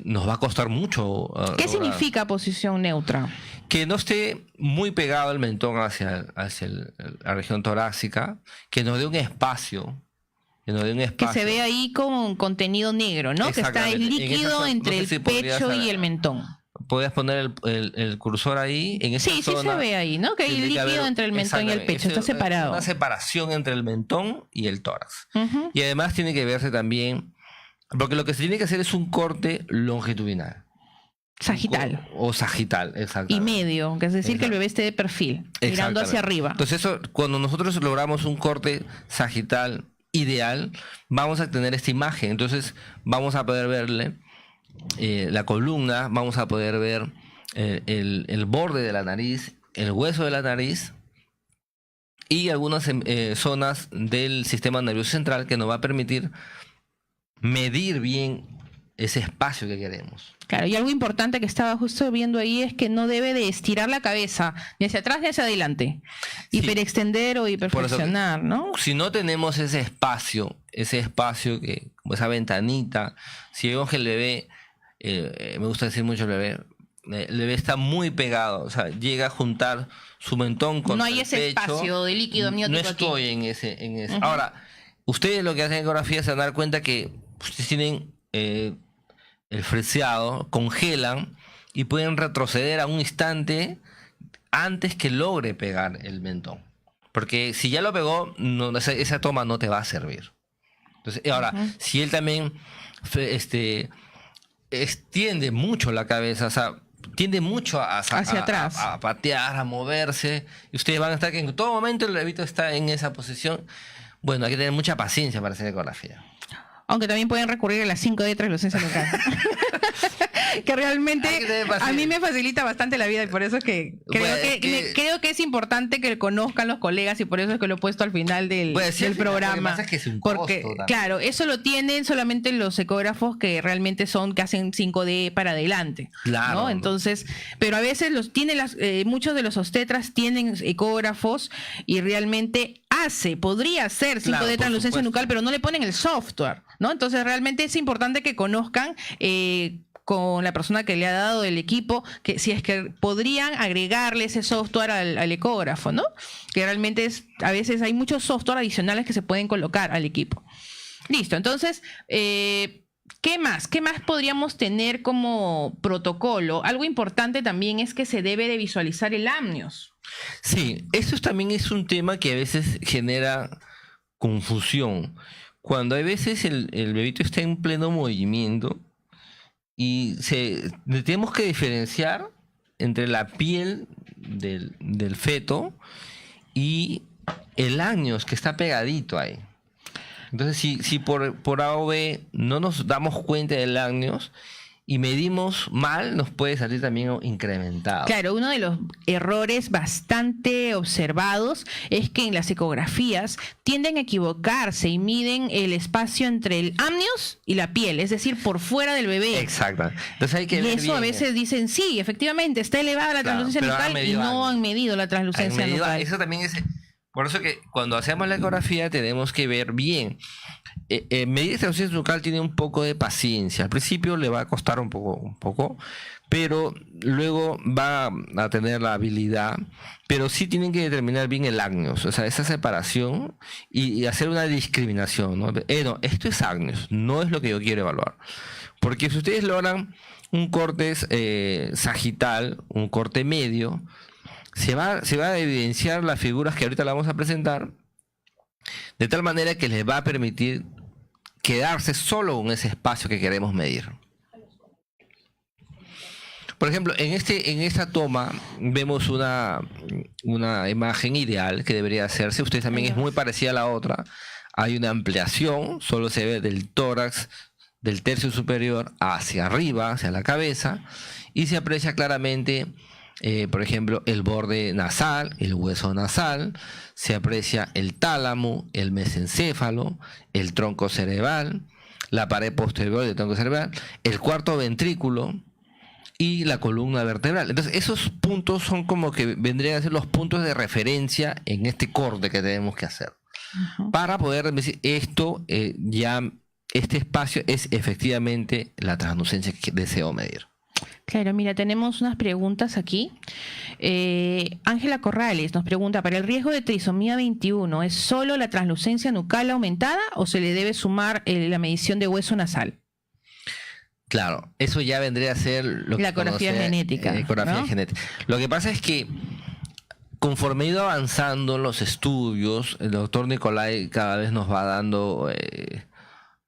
Nos va a costar mucho. ¿Qué significa posición neutra? Que no esté muy pegado el mentón hacia la región torácica, que nos dé un espacio. Que se ve ahí con contenido negro, ¿no? Que está el líquido entre el pecho y el mentón. Podrías poner el cursor ahí, en esa zona. Sí se ve ahí, ¿no? Que hay líquido entre el mentón y el pecho, está separado. Una separación entre el mentón y el tórax. Y además tiene que verse también, porque lo que se tiene que hacer es un corte longitudinal. Sagital. O sagital, exacto. Y medio, que es decir, que el bebé esté de perfil, mirando hacia arriba. Entonces, cuando nosotros logramos un corte sagital ideal, vamos a tener esta imagen. Entonces, vamos a poder verle la columna, vamos a poder ver el borde de la nariz, el hueso de la nariz y algunas zonas del sistema nervioso central que nos va a permitir medir bien ese espacio que queremos. Claro, y algo importante que estaba justo viendo ahí es que no debe de estirar la cabeza ni hacia atrás ni hacia adelante. Sí. Hiperextender o hiperflexionar, ¿no? Si no tenemos ese espacio que, como esa ventanita, si vemos que el bebé, me gusta decir mucho el bebé está muy pegado, o sea, llega a juntar su mentón con el pecho. No hay ese espacio de líquido amniótico. No estoy aquí en ese. Ahora, ustedes lo que hacen en ecografía se van a dar cuenta que ustedes tienen el freseado, congelan y pueden retroceder a un instante antes que logre pegar el mentón. Porque si ya lo pegó, esa toma no te va a servir. Entonces, ahora, si él también extiende mucho la cabeza, o sea, tiende mucho hacia atrás, a patear, a moverse, y ustedes van a estar que en todo momento el bebito está en esa posición. Bueno, hay que tener mucha paciencia para hacer ecografía. Aunque también pueden recurrir a las 5D translucencia nucal. Que realmente a mí me facilita bastante la vida y por eso es que creo que es importante que conozcan los colegas y por eso es que lo he puesto al final del programa. Lo que pasa es que es un porque, costo claro, eso lo tienen solamente los ecógrafos que realmente que hacen 5D para adelante. Claro. ¿no? Entonces, pero a veces muchos de los obstetras tienen ecógrafos y realmente podría hacer 5D translucencia nucal, pero no le ponen el software, ¿no? Entonces realmente es importante que conozcan con la persona que le ha dado el equipo, que si es que podrían agregarle ese software al ecógrafo, ¿no? Que realmente a veces hay muchos software adicionales que se pueden colocar al equipo. Listo, entonces, ¿qué más? ¿Qué más podríamos tener como protocolo? Algo importante también es que se debe de visualizar el amnios. Sí, eso también es un tema que a veces genera confusión. Cuando a veces el bebito está en pleno movimiento y tenemos que diferenciar entre la piel del feto y el amnios que está pegadito ahí. Entonces, si por A o B no nos damos cuenta del amnios y medimos mal, nos puede salir también incrementado. Claro, uno de los errores bastante observados es que en las ecografías tienden a equivocarse y miden el espacio entre el amnios y la piel, es decir, por fuera del bebé. Exacto. Entonces hay que ver eso bien a veces dicen, sí, efectivamente, está elevada la translucencia nucal y no han medido la translucencia nucal. Eso también es... Por eso que cuando hacemos la ecografía tenemos que ver bien. Medir esta translucencia nucal tiene un poco de paciencia. Al principio le va a costar un poco, pero luego va a tener la habilidad. Pero sí tienen que determinar bien el amnios, o sea, esa separación y hacer una discriminación, ¿no? No, esto es amnios, no es lo que yo quiero evaluar. Porque si ustedes logran un corte sagital, un corte medio, se va a evidenciar las figuras que ahorita la vamos a presentar, de tal manera que les va a permitir quedarse solo en ese espacio que queremos medir. Por ejemplo, en esta toma vemos una imagen ideal que debería hacerse. Ustedes también es muy parecida a la otra. hay una ampliación, solo se ve del tórax, del tercio superior hacia arriba, hacia la cabeza, y se aprecia claramente, por ejemplo, el borde nasal, el hueso nasal, se aprecia el tálamo, el mesencéfalo, el tronco cerebral, la pared posterior del tronco cerebral, el cuarto ventrículo y la columna vertebral. Entonces, esos puntos son como que vendrían a ser los puntos de referencia en este corte que tenemos que hacer. Para poder decir esto, este espacio es efectivamente la translucencia que deseo medir. Claro, mira, tenemos unas preguntas aquí. Ángela Corrales nos pregunta, ¿para el riesgo de trisomía 21 es solo la translucencia nucal aumentada o se le debe sumar la medición de hueso nasal? Claro, eso ya vendría a ser la ecografía genética. Ecografía genética. Lo que pasa es que conforme ha ido avanzando los estudios, el doctor Nicolai cada vez nos va dando,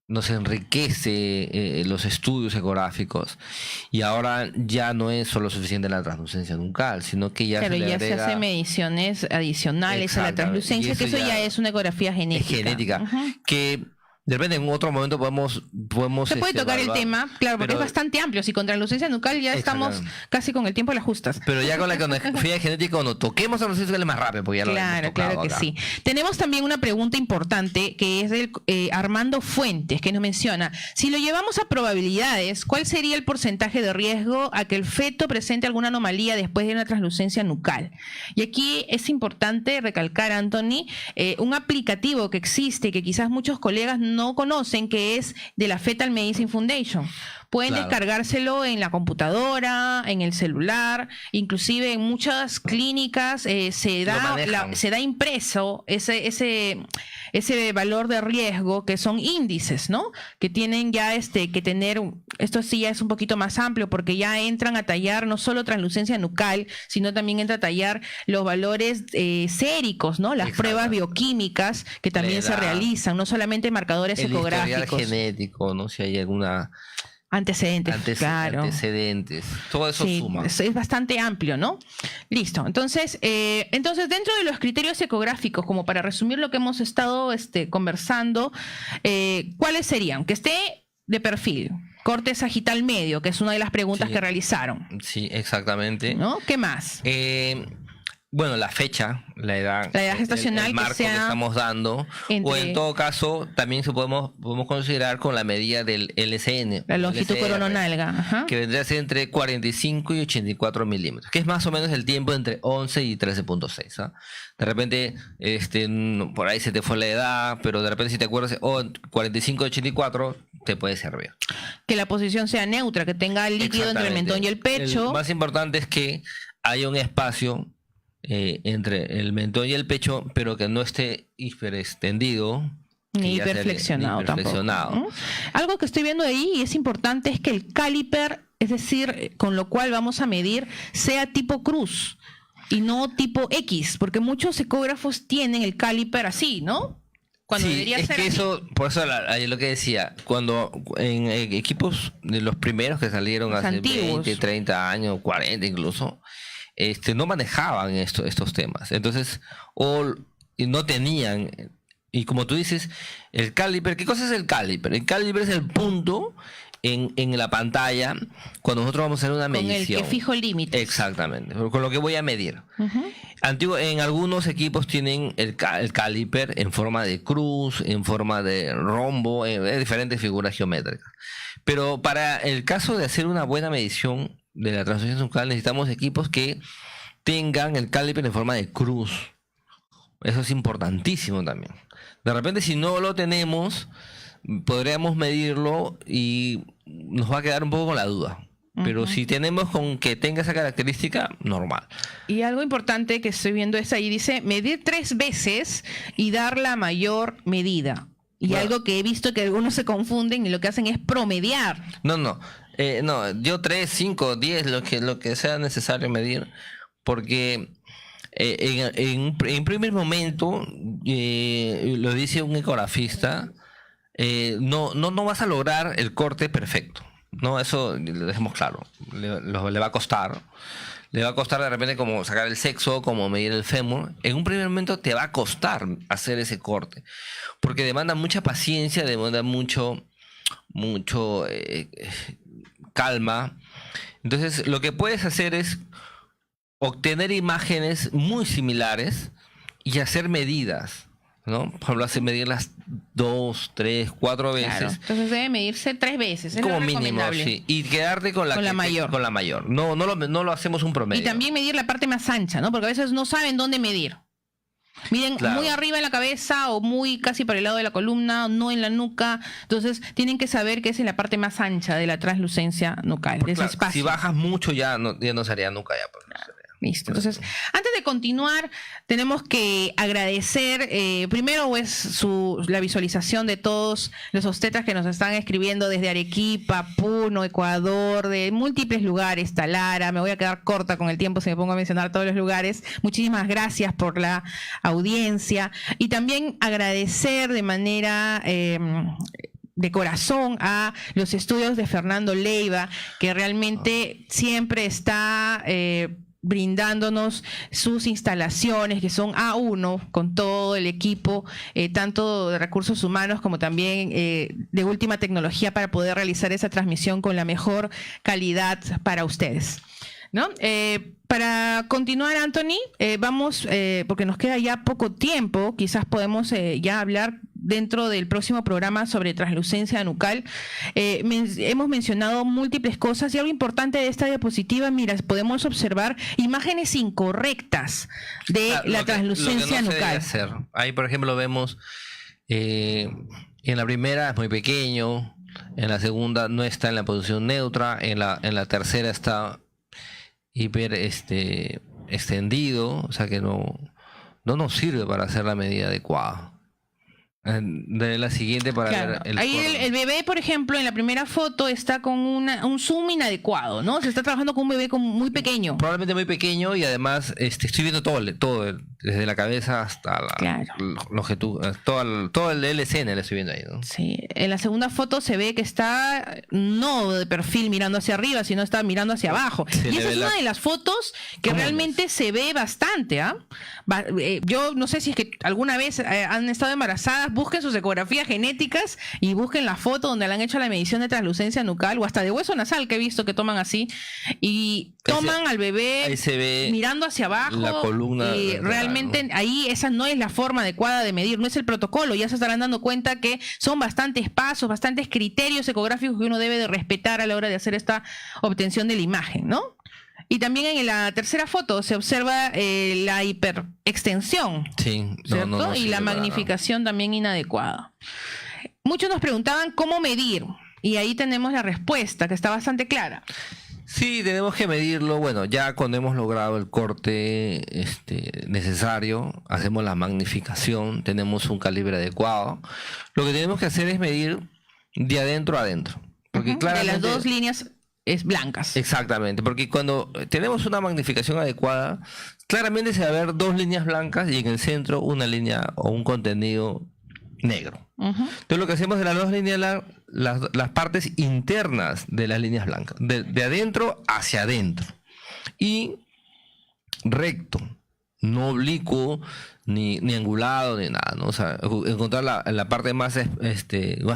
nos enriquece los estudios ecográficos, y ahora ya no es solo suficiente la translucencia nucal, sino que ya, se hace mediciones adicionales a la translucencia, que eso ya es una ecografía genética. Es genética, que de repente en otro momento podemos se puede tocar evaluar, el tema, claro, porque es bastante amplio. Si con translucencia nucal ya estamos casi con el tiempo de las justas. Pero ya con la ecografía genética, cuando toquemos la translucencia nucal es más rápido, porque ya lo hemos tocado. Claro que acá. sí. Tenemos también una pregunta importante que es del Armando Fuentes, que nos menciona, si lo llevamos a probabilidades, ¿cuál sería el porcentaje de riesgo a que el feto presente alguna anomalía después de una translucencia nucal? Y aquí es importante recalcar, Anthony, un aplicativo que existe, que quizás muchos colegas no conocen, que es de la Fetal Medicine Foundation. Pueden descargárselo en la computadora, en el celular, inclusive en muchas clínicas se da impreso ese valor de riesgo, que son índices, ¿no? Que tienen ya que tener, esto sí ya es un poquito más amplio, porque ya entran a tallar no solo translucencia nucal, sino también entra a tallar los valores séricos, ¿no? Las pruebas bioquímicas que también se realizan, no solamente marcadores ecográficos. El historial genético, ¿no? Si hay alguna... Antecedentes, claro. Antecedentes, todo eso suma. Es bastante amplio, ¿no? Listo. Entonces, dentro de los criterios ecográficos, como para resumir lo que hemos estado conversando, ¿cuáles serían? Que esté de perfil, corte sagital medio, que es una de las preguntas que realizaron. Sí, exactamente. ¿No? ¿Qué más? Bueno, la fecha, la edad gestacional, el marco que estamos dando, o en todo caso también podemos considerar con la medida del LCN, la longitud corononalga, que vendría a ser entre 45 y 84 milímetros, que es más o menos el tiempo entre 11 y 13.6. ¿Ah? De repente, por ahí se te fue la edad, pero de repente si te acuerdas, 45 y 84 te puede servir. Que la posición sea neutra, que tenga líquido entre el mentón y el pecho. Lo más importante es que haya un espacio entre el mentón y el pecho, pero que no esté hiperextendido ni hiperflexionado tampoco. Algo que estoy viendo ahí y es importante es que el caliper, es decir, con lo cual vamos a medir, sea tipo cruz y no tipo X, porque muchos ecógrafos tienen el caliper así, ¿no? Cuando debería ser que así. Eso, por eso lo que decía, cuando en equipos de los primeros que salieron hace antiguos, 20, 30 años, 40 incluso, no manejaban estos temas. Entonces, y no tenían, y como tú dices, el caliper, ¿qué cosa es el caliper? El caliper es el punto en la pantalla cuando nosotros vamos a hacer una medición. Con el que fijo límites. Exactamente, con lo que voy a medir. En algunos equipos tienen el caliper en forma de cruz, en forma de rombo, diferentes figuras geométricas. Pero para el caso de hacer una buena medición de la translucencia nucal necesitamos equipos que tengan el caliper en forma de cruz. Eso es importantísimo también. De repente, si no lo tenemos, podríamos medirlo y nos va a quedar un poco con la duda. Pero si tenemos con que tenga esa característica, normal. Y algo importante que estoy viendo es ahí, dice medir 3 veces y dar la mayor medida. Y algo que he visto que algunos se confunden y lo que hacen es promediar. No, yo 3, 5, 10, lo que sea necesario medir, porque en primer momento, lo dice un ecografista, no vas a lograr el corte perfecto. No, eso lo dejemos claro. Le va a costar. le va a costar de repente como sacar el sexo, como medir el fémur. En un primer momento te va a costar hacer ese corte, porque demanda mucha paciencia, demanda mucho calma. Entonces, lo que puedes hacer es obtener imágenes muy similares y hacer medidas, ¿no? Por ejemplo, medirlas 2, 3, 4 veces. Claro. Entonces debe medirse 3 veces, es como lo mínimo, recomendable. sí. Y quedarte con la mayor. Con la mayor. No lo hacemos un promedio. Y también medir la parte más ancha, ¿no? Porque a veces no saben dónde medir. Miden muy arriba en la cabeza o muy casi por el lado de la columna, no en la nuca. Entonces tienen que saber que es en la parte más ancha de la translucencia nucal, de ese espacio. Si bajas mucho ya no sería nuca ya. Pues, Listo. Entonces, antes de continuar, tenemos que agradecer primero la visualización de todos los obstetras que nos están escribiendo desde Arequipa, Puno, Ecuador, de múltiples lugares, Talara. Me voy a quedar corta con el tiempo si me pongo a mencionar todos los lugares. Muchísimas gracias por la audiencia. Y también agradecer de manera de corazón a los estudios de Fernando Leiva, que realmente siempre está brindándonos sus instalaciones, que son A1, con todo el equipo, tanto de recursos humanos como también de última tecnología, para poder realizar esa transmisión con la mejor calidad para ustedes, ¿no? Para continuar, Anthony, vamos, porque nos queda ya poco tiempo, quizás podemos ya hablar dentro del próximo programa sobre translucencia nucal. Hemos mencionado múltiples cosas y algo importante de esta diapositiva, mira, podemos observar imágenes incorrectas de la translucencia lo que no nucal. Se debe hacer. Ahí, por ejemplo, vemos en la primera es muy pequeño, en la segunda no está en la posición neutra, en la tercera está hiper extendido, o sea que no nos sirve para hacer la medida adecuada. De la siguiente para claro. ver ahí el bebé, por ejemplo, en la primera foto está con un zoom inadecuado, ¿no? Se está trabajando con un bebé muy pequeño. Probablemente muy pequeño, y además estoy viendo todo desde la cabeza hasta la longitud, todo el LCN le estoy viendo ahí, ¿no? Sí, en la segunda foto se ve que está no de perfil mirando hacia arriba, sino está mirando hacia abajo. Y esa es una de las fotos que realmente se ve bastante, ¿ah? Yo no sé si es que alguna vez han estado embarazadas, busquen sus ecografías genéticas y busquen la foto donde le han hecho la medición de translucencia nucal o hasta de hueso nasal, que he visto que toman así, y toman al bebé ahí se ve mirando hacia abajo, la columna y realmente, ¿no? Ahí esa no es la forma adecuada de medir, no es el protocolo. Ya se estarán dando cuenta que son bastantes pasos, bastantes criterios ecográficos que uno debe de respetar a la hora de hacer esta obtención de la imagen, ¿no? Y también en la tercera foto se observa la hiperextensión, sí, ¿cierto? Y la magnificación también inadecuada. Muchos nos preguntaban cómo medir, y ahí tenemos la respuesta, que está bastante clara. Sí, tenemos que medirlo. Bueno, ya cuando hemos logrado el corte necesario, hacemos la magnificación, tenemos un calibre adecuado. Lo que tenemos que hacer es medir de adentro a adentro. Porque claramente, de las dos líneas es blancas. Exactamente, porque cuando tenemos una magnificación adecuada, claramente se va a ver dos líneas blancas y en el centro una línea o un contenido negro. Entonces lo que hacemos de las dos líneas, las partes internas de las líneas blancas, de adentro hacia adentro, y recto, no oblicuo, ni angulado, ni nada, ¿no? O sea, encontrar la parte más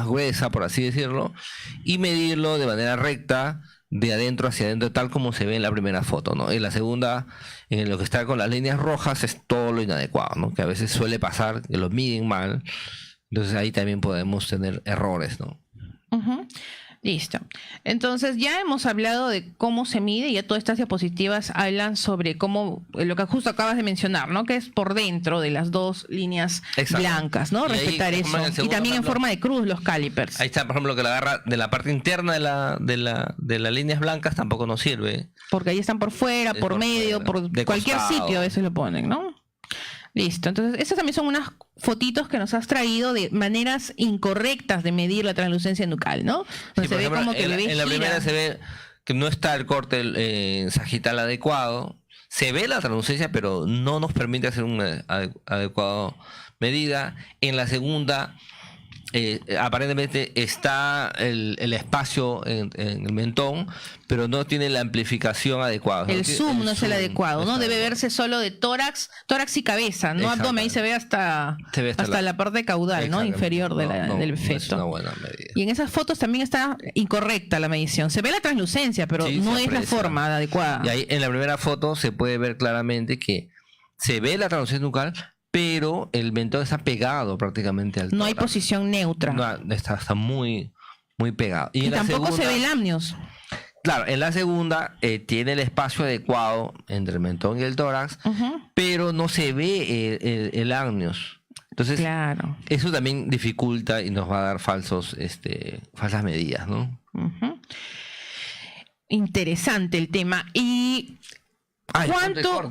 gruesa, por así decirlo, y medirlo de manera recta, de adentro hacia adentro, tal como se ve en la primera foto, ¿no? En la segunda, en lo que está con las líneas rojas, es todo lo inadecuado, ¿no? Que a veces suele pasar, que lo miden mal. Entonces ahí también podemos tener errores, ¿no? Listo. Entonces ya hemos hablado de cómo se mide, y ya todas estas diapositivas hablan sobre cómo, lo que justo acabas de mencionar, ¿no? Que es por dentro de las dos líneas blancas, ¿no? Respetar eso. Y también en forma de cruz los calipers. Ahí está, por ejemplo, que la agarra de la parte interna de las líneas blancas tampoco nos sirve. Porque ahí están por fuera, por medio, por cualquier sitio a veces lo ponen, ¿no? Listo, entonces estas también son unas fotitos que nos has traído de maneras incorrectas de medir la translucencia nucal, ¿no? Donde se ve como que el bebé en la primera se ve que no está el corte sagital adecuado, se ve la translucencia, pero no nos permite hacer una adecuada medida. En la segunda aparentemente está el espacio en el mentón, pero no tiene la amplificación adecuada. El zoom no es el adecuado, ¿no? Debe adecuado. verse solo de tórax y cabeza, no abdomen. Ahí se ve hasta la parte caudal, ¿no? Inferior del feto. Es una buena medida. Y en esas fotos también está incorrecta la medición. Se ve la translucencia, pero Sí, no se es la aprecia. forma adecuada. Y ahí en la primera foto se puede ver claramente que se ve la translucencia nucal, pero el mentón está pegado prácticamente al No hay tórax. posición neutra. No, está muy, muy pegado. Y en la tampoco se segunda- ve el amnios. Claro, en la segunda tiene el espacio adecuado entre el mentón y el tórax, Ujú. pero no se ve el amnios. Entonces, Claro. eso también dificulta y nos va a dar falsas medidas, ¿no? Ujú. Interesante el tema. Y Ay, ¿cuánto?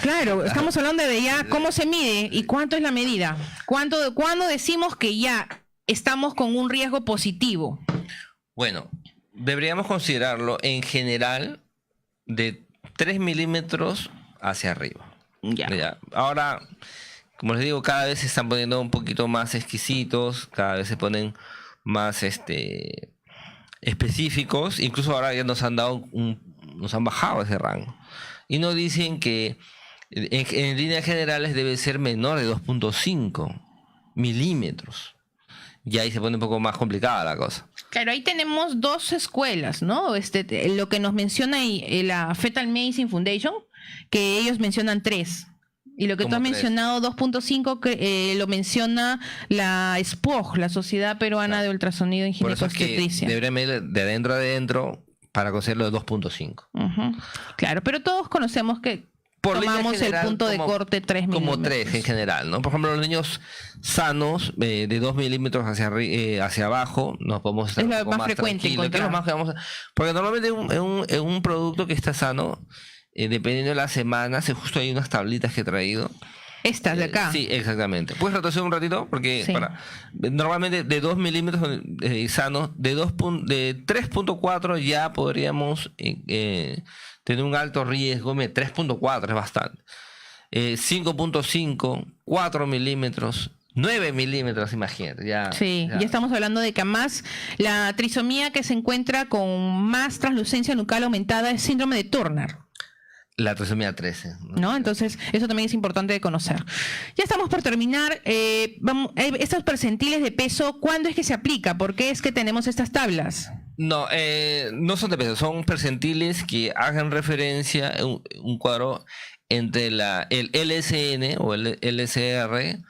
Claro, estamos hablando de ya cómo se mide y cuánto es la medida. ¿Cuándo decimos que ya estamos con un riesgo positivo? Bueno, deberíamos considerarlo en general de 3 milímetros hacia arriba. Ya. Ya. Ahora, como les digo, cada vez se están poniendo un poquito más exquisitos, cada vez se ponen más específicos, incluso ahora ya nos han bajado ese rango. Y nos dicen que en líneas generales debe ser menor de 2.5 milímetros. Y ahí se pone un poco más complicada la cosa. Claro, ahí tenemos dos escuelas, ¿no? Lo que nos menciona la Fetal Medicine Foundation, que ellos mencionan 3. Y lo que tú ¿Cómo has 3? mencionado, 2.5, lo menciona la SPOG, la Sociedad Peruana Claro. de Ultrasonido y Por eso es que Ginecobstetricia. debería medir de adentro a adentro para conseguirlo de 2.5. Ujú. Claro, pero todos conocemos que Por línea tomamos general, el punto de como- corte 3 milímetros. Como 3 en general, ¿no? Por ejemplo, los niños sanos de 2 milímetros hacia abajo, nos podemos estar Es un lo poco más más frecuente tranquilos, que es lo encontrar. más que porque normalmente en un producto que está sano, dependiendo de la semana, justo hay unas tablitas que he traído. Estas de acá. Sí, exactamente. ¿Puedes retroceder un ratito? Porque Sí. normalmente de 2 milímetros sanos, de 3.4 ya podríamos tener un alto riesgo. 3.4 es bastante. 5.5, 4 milímetros, 9 milímetros, imagínate. Ya estamos hablando de que más la trisomía que se encuentra con más translucencia nucal aumentada es síndrome de Turner. La trisomía 13. ¿No? Entonces, eso también es importante de conocer. Ya estamos por terminar. Estos percentiles de peso, ¿cuándo es que se aplica? ¿Por qué es que tenemos estas tablas? No, no son de peso, son percentiles que hagan referencia a un cuadro entre el LSN o el LCR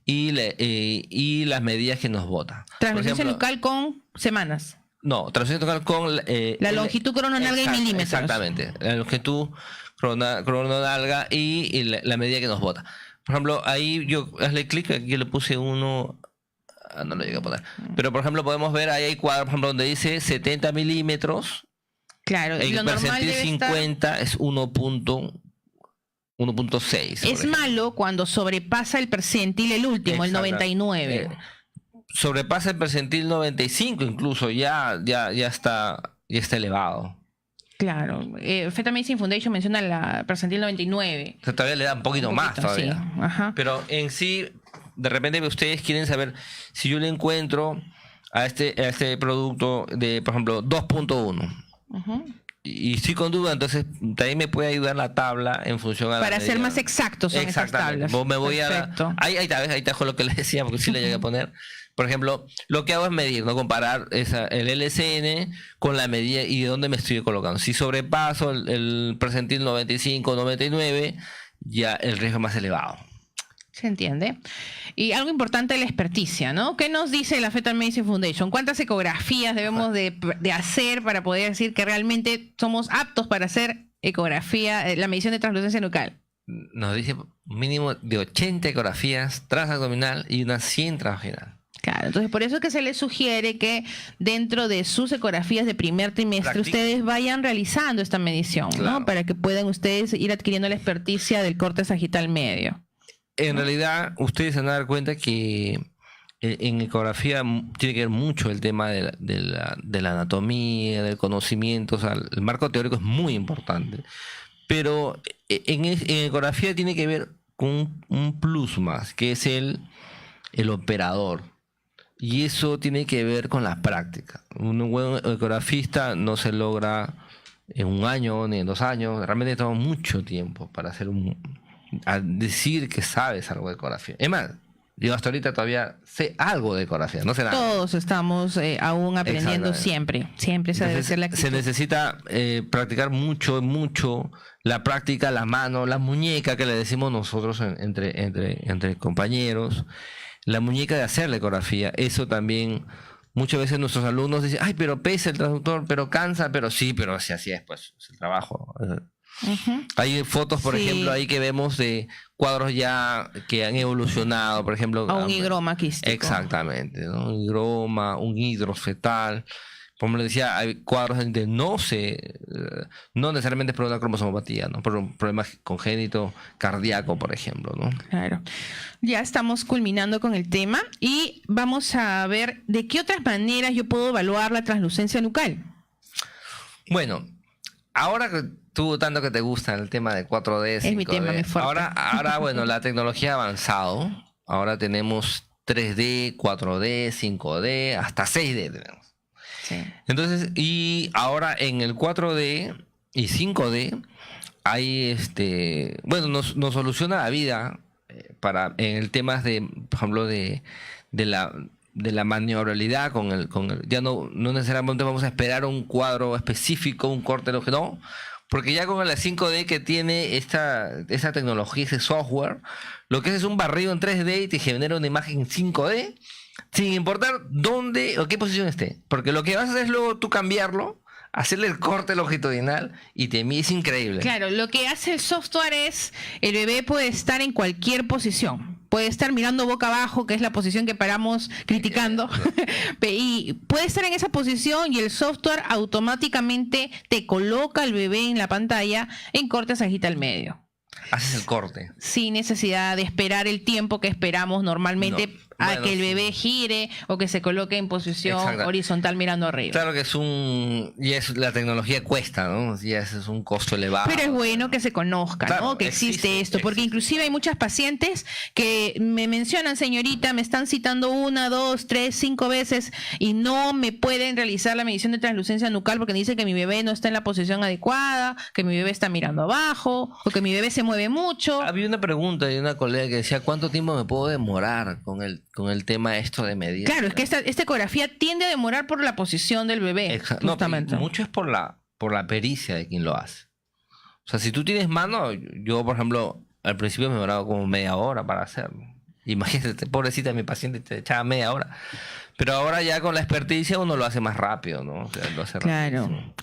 y las medidas que nos bota. Translucencia nucal con semanas. No, translucencia nucal con la longitud corononalga en milímetros. Exactamente, la longitud corononalga y la medida que nos bota. Por ejemplo, ahí hazle clic, aquí yo le puse uno. No lo llegué a poner. Pero por ejemplo, podemos ver ahí hay cuadros, por ejemplo, donde dice 70 milímetros. Claro, El lo normal percentil debe 50 es 1.6. Es malo cuando sobrepasa el percentil, el último, el 99. Sobrepasa el percentil 95, incluso ya está elevado. Claro, Fetal Medicine Foundation menciona la percentil 99. O sea, todavía le da un poquito más todavía. Sí. Ajá. Pero en sí, de repente ustedes quieren saber si yo le encuentro a este producto de, por ejemplo, 2.1. Ujú. Y si con duda, entonces también me puede ayudar la tabla en función a la Para ser medida. más exactos son estas Exactamente. tablas. Me voy Perfecto. ahí está, ¿ves? Ahí está con lo que les decía, porque sí le llegué a poner. Por ejemplo, lo que hago es medir, ¿no? Comparar el LCN con la medida y de dónde me estoy colocando. Si sobrepaso el percentil 95, 99, ya el riesgo es más elevado. Se entiende. Y algo importante, la experticia, ¿no? ¿Qué nos dice la Fetal Medicine Foundation? ¿Cuántas ecografías debemos de hacer para poder decir que realmente somos aptos para hacer ecografía, la medición de translucencia nucal? Nos dice mínimo de 80 ecografías transabdominal y unas 100 transvaginal. Claro, entonces por eso es que se les sugiere que dentro de sus ecografías de primer trimestre ustedes vayan realizando esta medición, Claro. ¿no? Para que puedan ustedes ir adquiriendo la experticia del corte sagital medio. En realidad, ustedes se van a dar cuenta que en ecografía tiene que ver mucho el tema de la anatomía, del conocimiento. O sea, el marco teórico es muy importante. Pero en ecografía tiene que ver con un plus más, que es el operador. Y eso tiene que ver con la práctica. Un buen ecografista no se logra en un año ni en 2 años. Realmente toma mucho tiempo para a decir que sabes algo de ecografía. Es más, yo hasta ahorita todavía sé algo de ecografía, no sé nada. Todos estamos aún aprendiendo siempre. Siempre esa debe ser la actitud. Se necesita practicar mucho la práctica, la mano, la muñeca que le decimos nosotros entre compañeros. La muñeca de hacer la ecografía, eso también, muchas veces nuestros alumnos dicen, ay, pero pesa el traductor, pero cansa, pero sí, pero si así es, pues, es el trabajo. Hay fotos, por ejemplo, ahí que vemos de cuadros ya que han evolucionado, por ejemplo. A un higroma quístico. Exactamente, ¿no? Un higroma, un hidrofetal. Como le decía, hay cuadros donde no necesariamente es por una cromosomopatía, ¿no? Por un problema congénito cardíaco, por ejemplo, ¿no? Claro. Ya estamos culminando con el tema y vamos a ver de qué otras maneras yo puedo evaluar la translucencia nucal. Bueno, ahora que tú tanto que te gusta el tema de 4D, 5D, es mi tema, mi fuerte. Ahora, bueno, la tecnología ha avanzado. Ahora tenemos 3D, 4D, 5D, hasta 6D tenemos. Sí. Entonces, y ahora en el 4D y 5D hay bueno, nos soluciona la vida en el tema de, por ejemplo, de la maniobrabilidad ya no necesariamente vamos a esperar un cuadro específico, un corte, no, porque ya con la 5D que tiene esa tecnología, ese software, lo que es un barrido en 3D y te genera una imagen en 5D sin importar dónde o qué posición esté, porque lo que vas a hacer es luego tú cambiarlo, hacerle el corte longitudinal y es increíble. Claro, lo que hace el software es, el bebé puede estar en cualquier posición. Puede estar mirando boca abajo, que es la posición que paramos criticando, y puede estar en esa posición y el software automáticamente te coloca al bebé en la pantalla en corte sagital medio. Haces el corte. Sin necesidad de esperar el tiempo que esperamos normalmente que el bebé gire o que se coloque en posición horizontal mirando arriba. Claro que la tecnología cuesta, ¿no? Ya es un costo elevado. Pero es bueno que se conozca, claro, ¿no? Que existe esto, porque inclusive hay muchas pacientes que me mencionan, señorita, me están citando 1, 2, 3, 5 veces y no me pueden realizar la medición de translucencia nucal porque dicen que mi bebé no está en la posición adecuada, que mi bebé está mirando abajo o que mi bebé se mueve mucho. Había una pregunta de una colega que decía, ¿cuánto tiempo me puedo demorar con el tema esto de medir? Claro, es que esta ecografía tiende a demorar por la posición del bebé. Justamente. No, mucho es por la pericia de quien lo hace. O sea, si tú tienes mano, yo, por ejemplo, al principio me demoraba como media hora para hacerlo. Imagínate, pobrecita mi paciente, te echaba media hora. Pero ahora ya con la experticia uno lo hace más rápido, ¿no? O sea, lo hace claro. rapidísimo.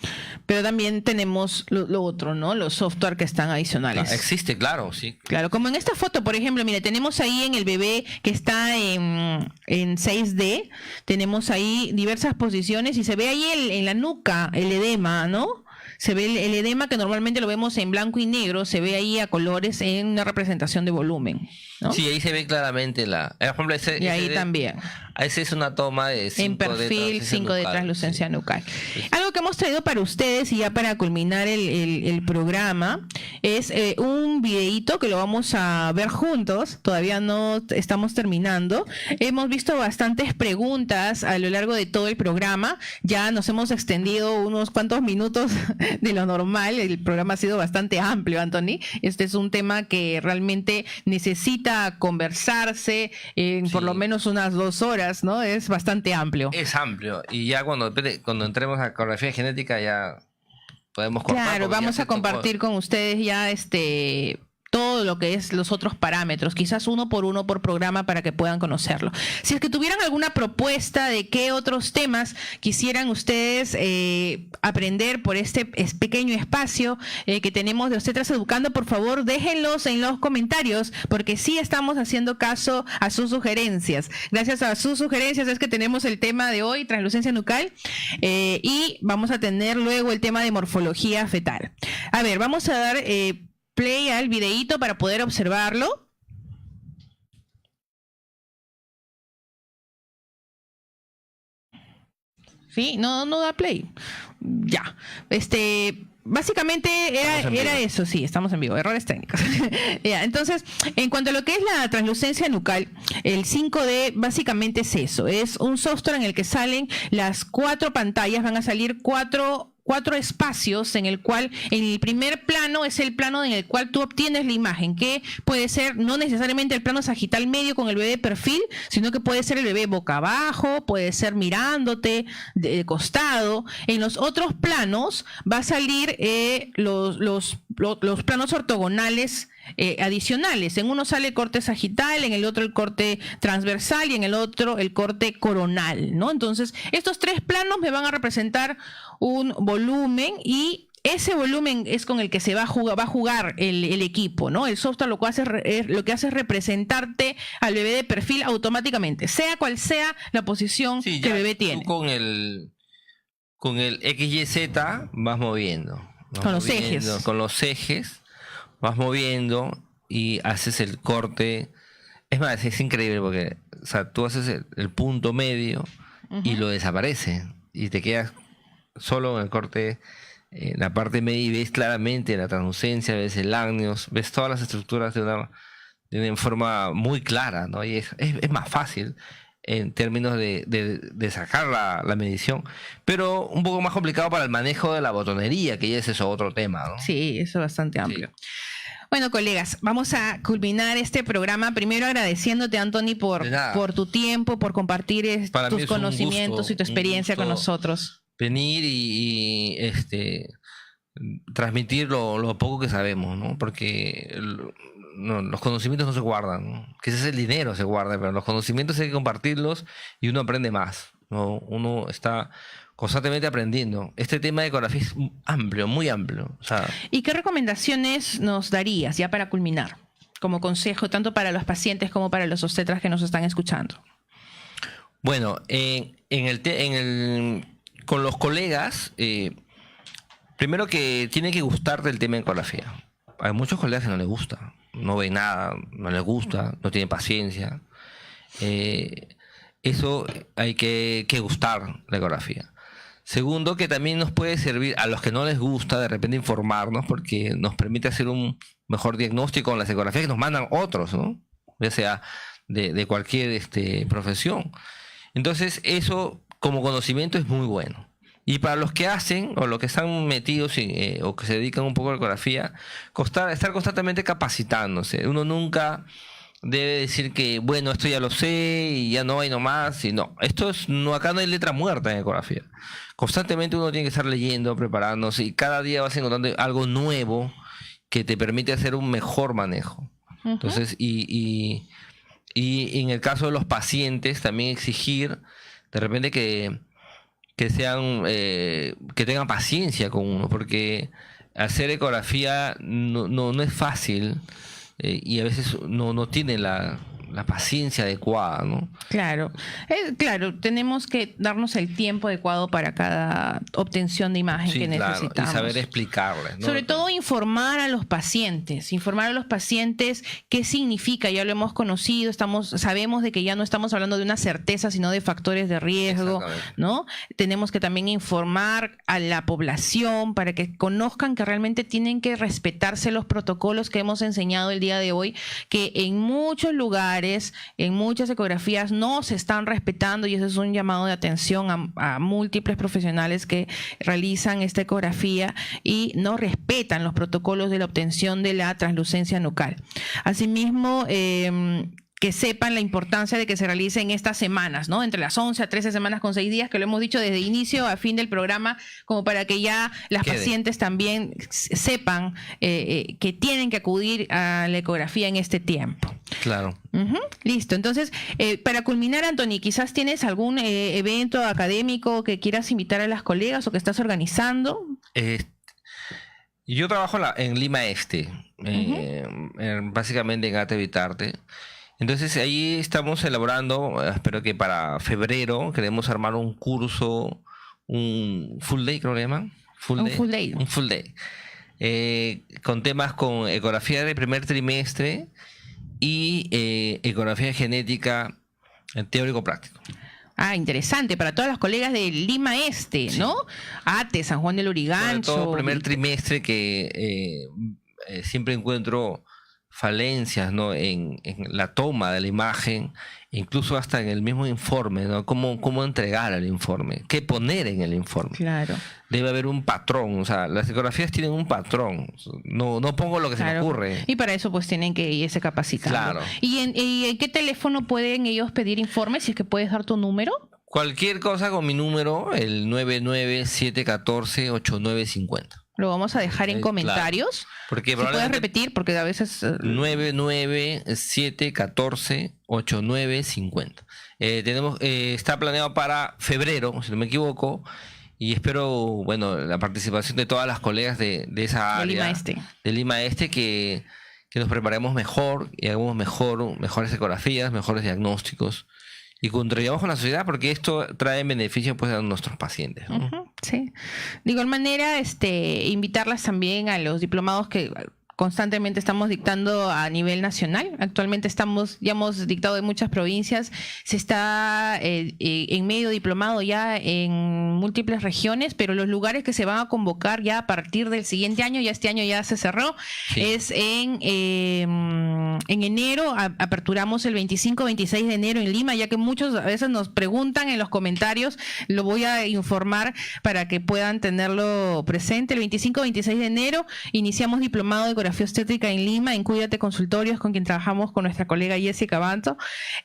Pero también tenemos lo otro, ¿no? Los software que están adicionales. Existe, claro, sí. Claro, como en esta foto, por ejemplo, mire, tenemos ahí en el bebé que está en 6D, tenemos ahí diversas posiciones y se ve ahí en la nuca el edema, ¿no? Se ve el edema que normalmente lo vemos en blanco y negro, se ve ahí a colores en una representación de volumen, ¿no? Sí, ahí se ve claramente por ejemplo, y ahí también. Esa es una toma de 5 en perfil 5 de translucencia nucal. Sí. Algo que hemos traído para ustedes y ya para culminar el programa es un videíto que lo vamos a ver juntos. Todavía no estamos terminando. Hemos visto bastantes preguntas a lo largo de todo el programa. Ya nos hemos extendido unos cuantos minutos de lo normal. El programa ha sido bastante amplio, Anthony. Este es un tema que realmente necesita conversarse en por lo menos unas 2 horas. ¿No? Es bastante amplio. Es amplio. Y ya cuando entremos a ecografía genética ya podemos cortar. Claro, vamos a compartir con ustedes ya todo lo que es los otros parámetros, quizás uno por programa para que puedan conocerlo. Si es que tuvieran alguna propuesta de qué otros temas quisieran ustedes aprender por este pequeño espacio que tenemos de Obstetras Educando, por favor déjenlos en los comentarios, porque sí estamos haciendo caso a sus sugerencias. Gracias a sus sugerencias es que tenemos el tema de hoy, translucencia nucal, y vamos a tener luego el tema de morfología fetal. A ver, vamos a dar play al videíto para poder observarlo. ¿Sí? No da play. Ya. básicamente era eso, sí, estamos en vivo, errores técnicos. Ya, entonces, en cuanto a lo que es la translucencia nucal, el 5D básicamente es eso, es un software en el que salen las 4 pantallas, van a salir cuatro espacios en el cual el primer plano es el plano en el cual tú obtienes la imagen, que puede ser no necesariamente el plano sagital medio con el bebé de perfil, sino que puede ser el bebé boca abajo, puede ser mirándote de costado. En los otros planos va a salir los planos ortogonales adicionales. En uno sale el corte sagital, en el otro el corte transversal y en el otro el corte coronal, ¿no? Entonces, estos 3 planos me van a representar un volumen y ese volumen es con el que se va a jugar el equipo, ¿no? El software lo que hace es representarte al bebé de perfil automáticamente, sea cual sea la posición que el bebé tiene. Con el XYZ vas moviendo. Con los ejes. Con los ejes vas moviendo y haces el corte. Es más, es increíble porque, o sea, tú haces el punto medio y lo desaparece y te quedas solo en el corte, en la parte media, y ves claramente la translucencia, ves el ágneos, ves todas las estructuras de una forma muy clara, ¿no? Y es más fácil en términos de sacar la medición, pero un poco más complicado para el manejo de la botonería, que ya es eso otro tema, ¿no? Sí, eso es bastante amplio. Sí. Bueno, colegas, vamos a culminar este programa. Primero agradeciéndote, Anthony, por tu tiempo, por compartir tus conocimientos y tu experiencia con nosotros. Venir y transmitir lo poco que sabemos, ¿no? Porque los conocimientos no se guardan, ¿no? Quizás el dinero se guarda, pero los conocimientos hay que compartirlos y uno aprende más, ¿no? Uno está constantemente aprendiendo. Este tema de ecografía es amplio, muy amplio. O sea, ¿y qué recomendaciones nos darías ya para culminar como consejo, tanto para los pacientes como para los obstetras que nos están escuchando? Bueno, con los colegas, primero que tiene que gustarte el tema de ecografía. Hay muchos colegas que no les gusta, no ven nada, no les gusta, no tienen paciencia. Eso hay que gustar la ecografía. Segundo, que también nos puede servir a los que no les gusta de repente informarnos, porque nos permite hacer un mejor diagnóstico con las ecografías que nos mandan otros, ¿no? Ya sea de cualquier profesión. Entonces, eso como conocimiento es muy bueno. Y para los que hacen, o los que están metidos o que se dedican un poco a la ecografía, estar constantemente capacitándose. Uno nunca debe decir que, bueno, esto ya lo sé y ya no hay nomás. Y no, acá no hay letra muerta en ecografía. Constantemente uno tiene que estar leyendo, preparándose, y cada día vas encontrando algo nuevo que te permite hacer un mejor manejo. Entonces, y en el caso de los pacientes, también exigir de repente que tengan paciencia con uno, porque hacer ecografía no es fácil, y a veces no tiene la paciencia adecuada, ¿no? Claro, claro, tenemos que darnos el tiempo adecuado para cada obtención de imagen que necesitamos. Y saber explicarles, ¿no? Sobre todo informar a los pacientes qué significa, ya lo hemos conocido, sabemos de que ya no estamos hablando de una certeza, sino de factores de riesgo, ¿no? Tenemos que también informar a la población para que conozcan que realmente tienen que respetarse los protocolos que hemos enseñado el día de hoy, que en muchos lugares, en muchas ecografías no se están respetando, y eso es un llamado de atención a múltiples profesionales que realizan esta ecografía y no respetan los protocolos de la obtención de la translucencia nucal. Asimismo, que sepan la importancia de que se realicen estas semanas, ¿no? Entre las 11 a 13 semanas con 6 días, que lo hemos dicho desde inicio a fin del programa, como para que ya las pacientes también sepan que tienen que acudir a la ecografía en este tiempo. Claro. Listo. Entonces, para culminar, Anthony, quizás tienes algún evento académico que quieras invitar a las colegas o que estás organizando. Yo trabajo en Lima Este, básicamente en Arte Evitarte. Entonces ahí estamos elaborando, espero que para febrero queremos armar un curso, un full day, creo que lo llaman. Un full day. Con temas con ecografía de primer trimestre y ecografía genética teórico-práctico. Ah, interesante, para todas las colegas de Lima Este, ¿no? Ate, San Juan del Lurigancho. Sobre todo primer trimestre que siempre encuentro falencias, ¿no? en la toma de la imagen, incluso hasta en el mismo informe, ¿no? Cómo entregar el informe, qué poner en el informe. Claro. Debe haber un patrón, o sea, las ecografías tienen un patrón, no pongo lo que se me ocurre. Y para eso pues tienen que irse capacitando. Claro. ¿Y en qué teléfono pueden ellos pedir informes? Si es que puedes dar tu número. Cualquier cosa con mi número, el 997148950. Lo vamos a dejar en comentarios. Claro. Porque si puedes repetir, porque a veces... 997148950. Está planeado para febrero, si no me equivoco, y espero, bueno, la participación de todas las colegas de esa área. De Lima Este, que nos preparemos mejor y hagamos mejores ecografías, mejores diagnósticos. Y contribuyamos con la sociedad, porque esto trae beneficio pues a nuestros pacientes, ¿no? Sí. De igual manera, invitarlas también a los diplomados que constantemente estamos dictando a nivel nacional. Actualmente ya hemos dictado en muchas provincias, se está en medio diplomado ya en múltiples regiones, pero los lugares que se van a convocar ya a partir del siguiente año, ya este año ya se cerró, es en enero, aperturamos el 25-26 de enero en Lima, ya que muchos a veces nos preguntan en los comentarios, lo voy a informar para que puedan tenerlo presente. El 25-26 de enero iniciamos diplomado de ecografía obstétrica en Lima, en Cuídate Consultorios, con quien trabajamos con nuestra colega Jessica Banto.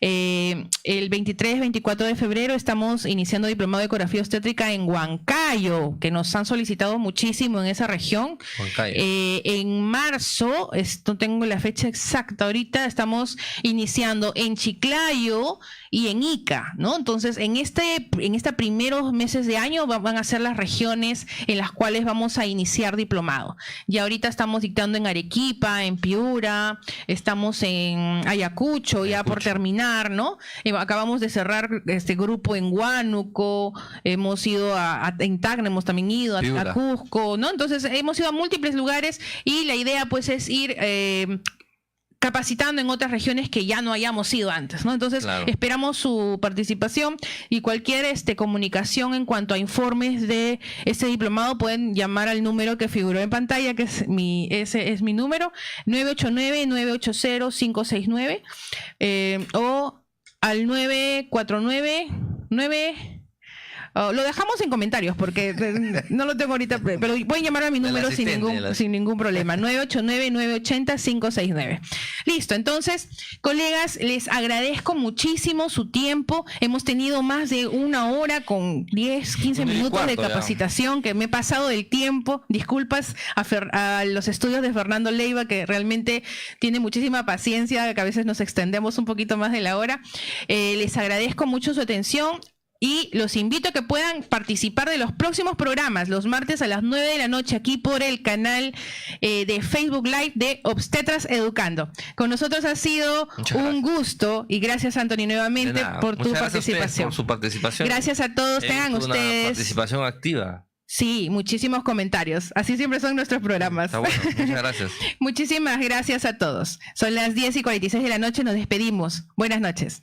El 23-24 de febrero estamos iniciando diplomado de ecografía obstétrica en Huancayo, que nos han solicitado muchísimo en esa región. En marzo, no tengo la fecha exacta ahorita, estamos iniciando en Chiclayo y en Ica, ¿no? Entonces, en estos primeros meses de año van a ser las regiones en las cuales vamos a iniciar diplomado. Ya ahorita estamos dictando en Arequipa, en Piura, estamos en Ayacucho, ya por terminar, ¿no? Acabamos de cerrar este grupo en Huánuco, hemos ido en Tacna, hemos también ido a Cusco, ¿no? Entonces, hemos ido a múltiples lugares y la idea, pues, es ir capacitando en otras regiones que ya no hayamos ido antes, ¿no? Entonces, esperamos su participación y cualquier comunicación en cuanto a informes de este diplomado pueden llamar al número que figuró en pantalla, que ese es mi número, 989-980-569 o al 949-9... lo dejamos en comentarios porque no lo tengo ahorita, pero pueden llamar a mi número sin ningún problema. 989-980-569. Listo, entonces, colegas, les agradezco muchísimo su tiempo. Hemos tenido más de una hora con 10, 15 minutos de capacitación, que me he pasado del tiempo. Disculpas a los estudios de Fernando Leiva, que realmente tiene muchísima paciencia, que a veces nos extendemos un poquito más de la hora. Les agradezco mucho su atención. Y los invito a que puedan participar de los próximos programas, los martes a las 9 de la noche, aquí por el canal de Facebook Live de Obstetras Educando. Con nosotros ha sido un gusto y gracias, Anthony, nuevamente por tu participación. Por su participación. Gracias a todos, tengan ustedes. Una participación activa. Sí, muchísimos comentarios. Así siempre son nuestros programas. Está bueno, muchas gracias. Muchísimas gracias a todos. Son las 10:46 de la noche, nos despedimos. Buenas noches.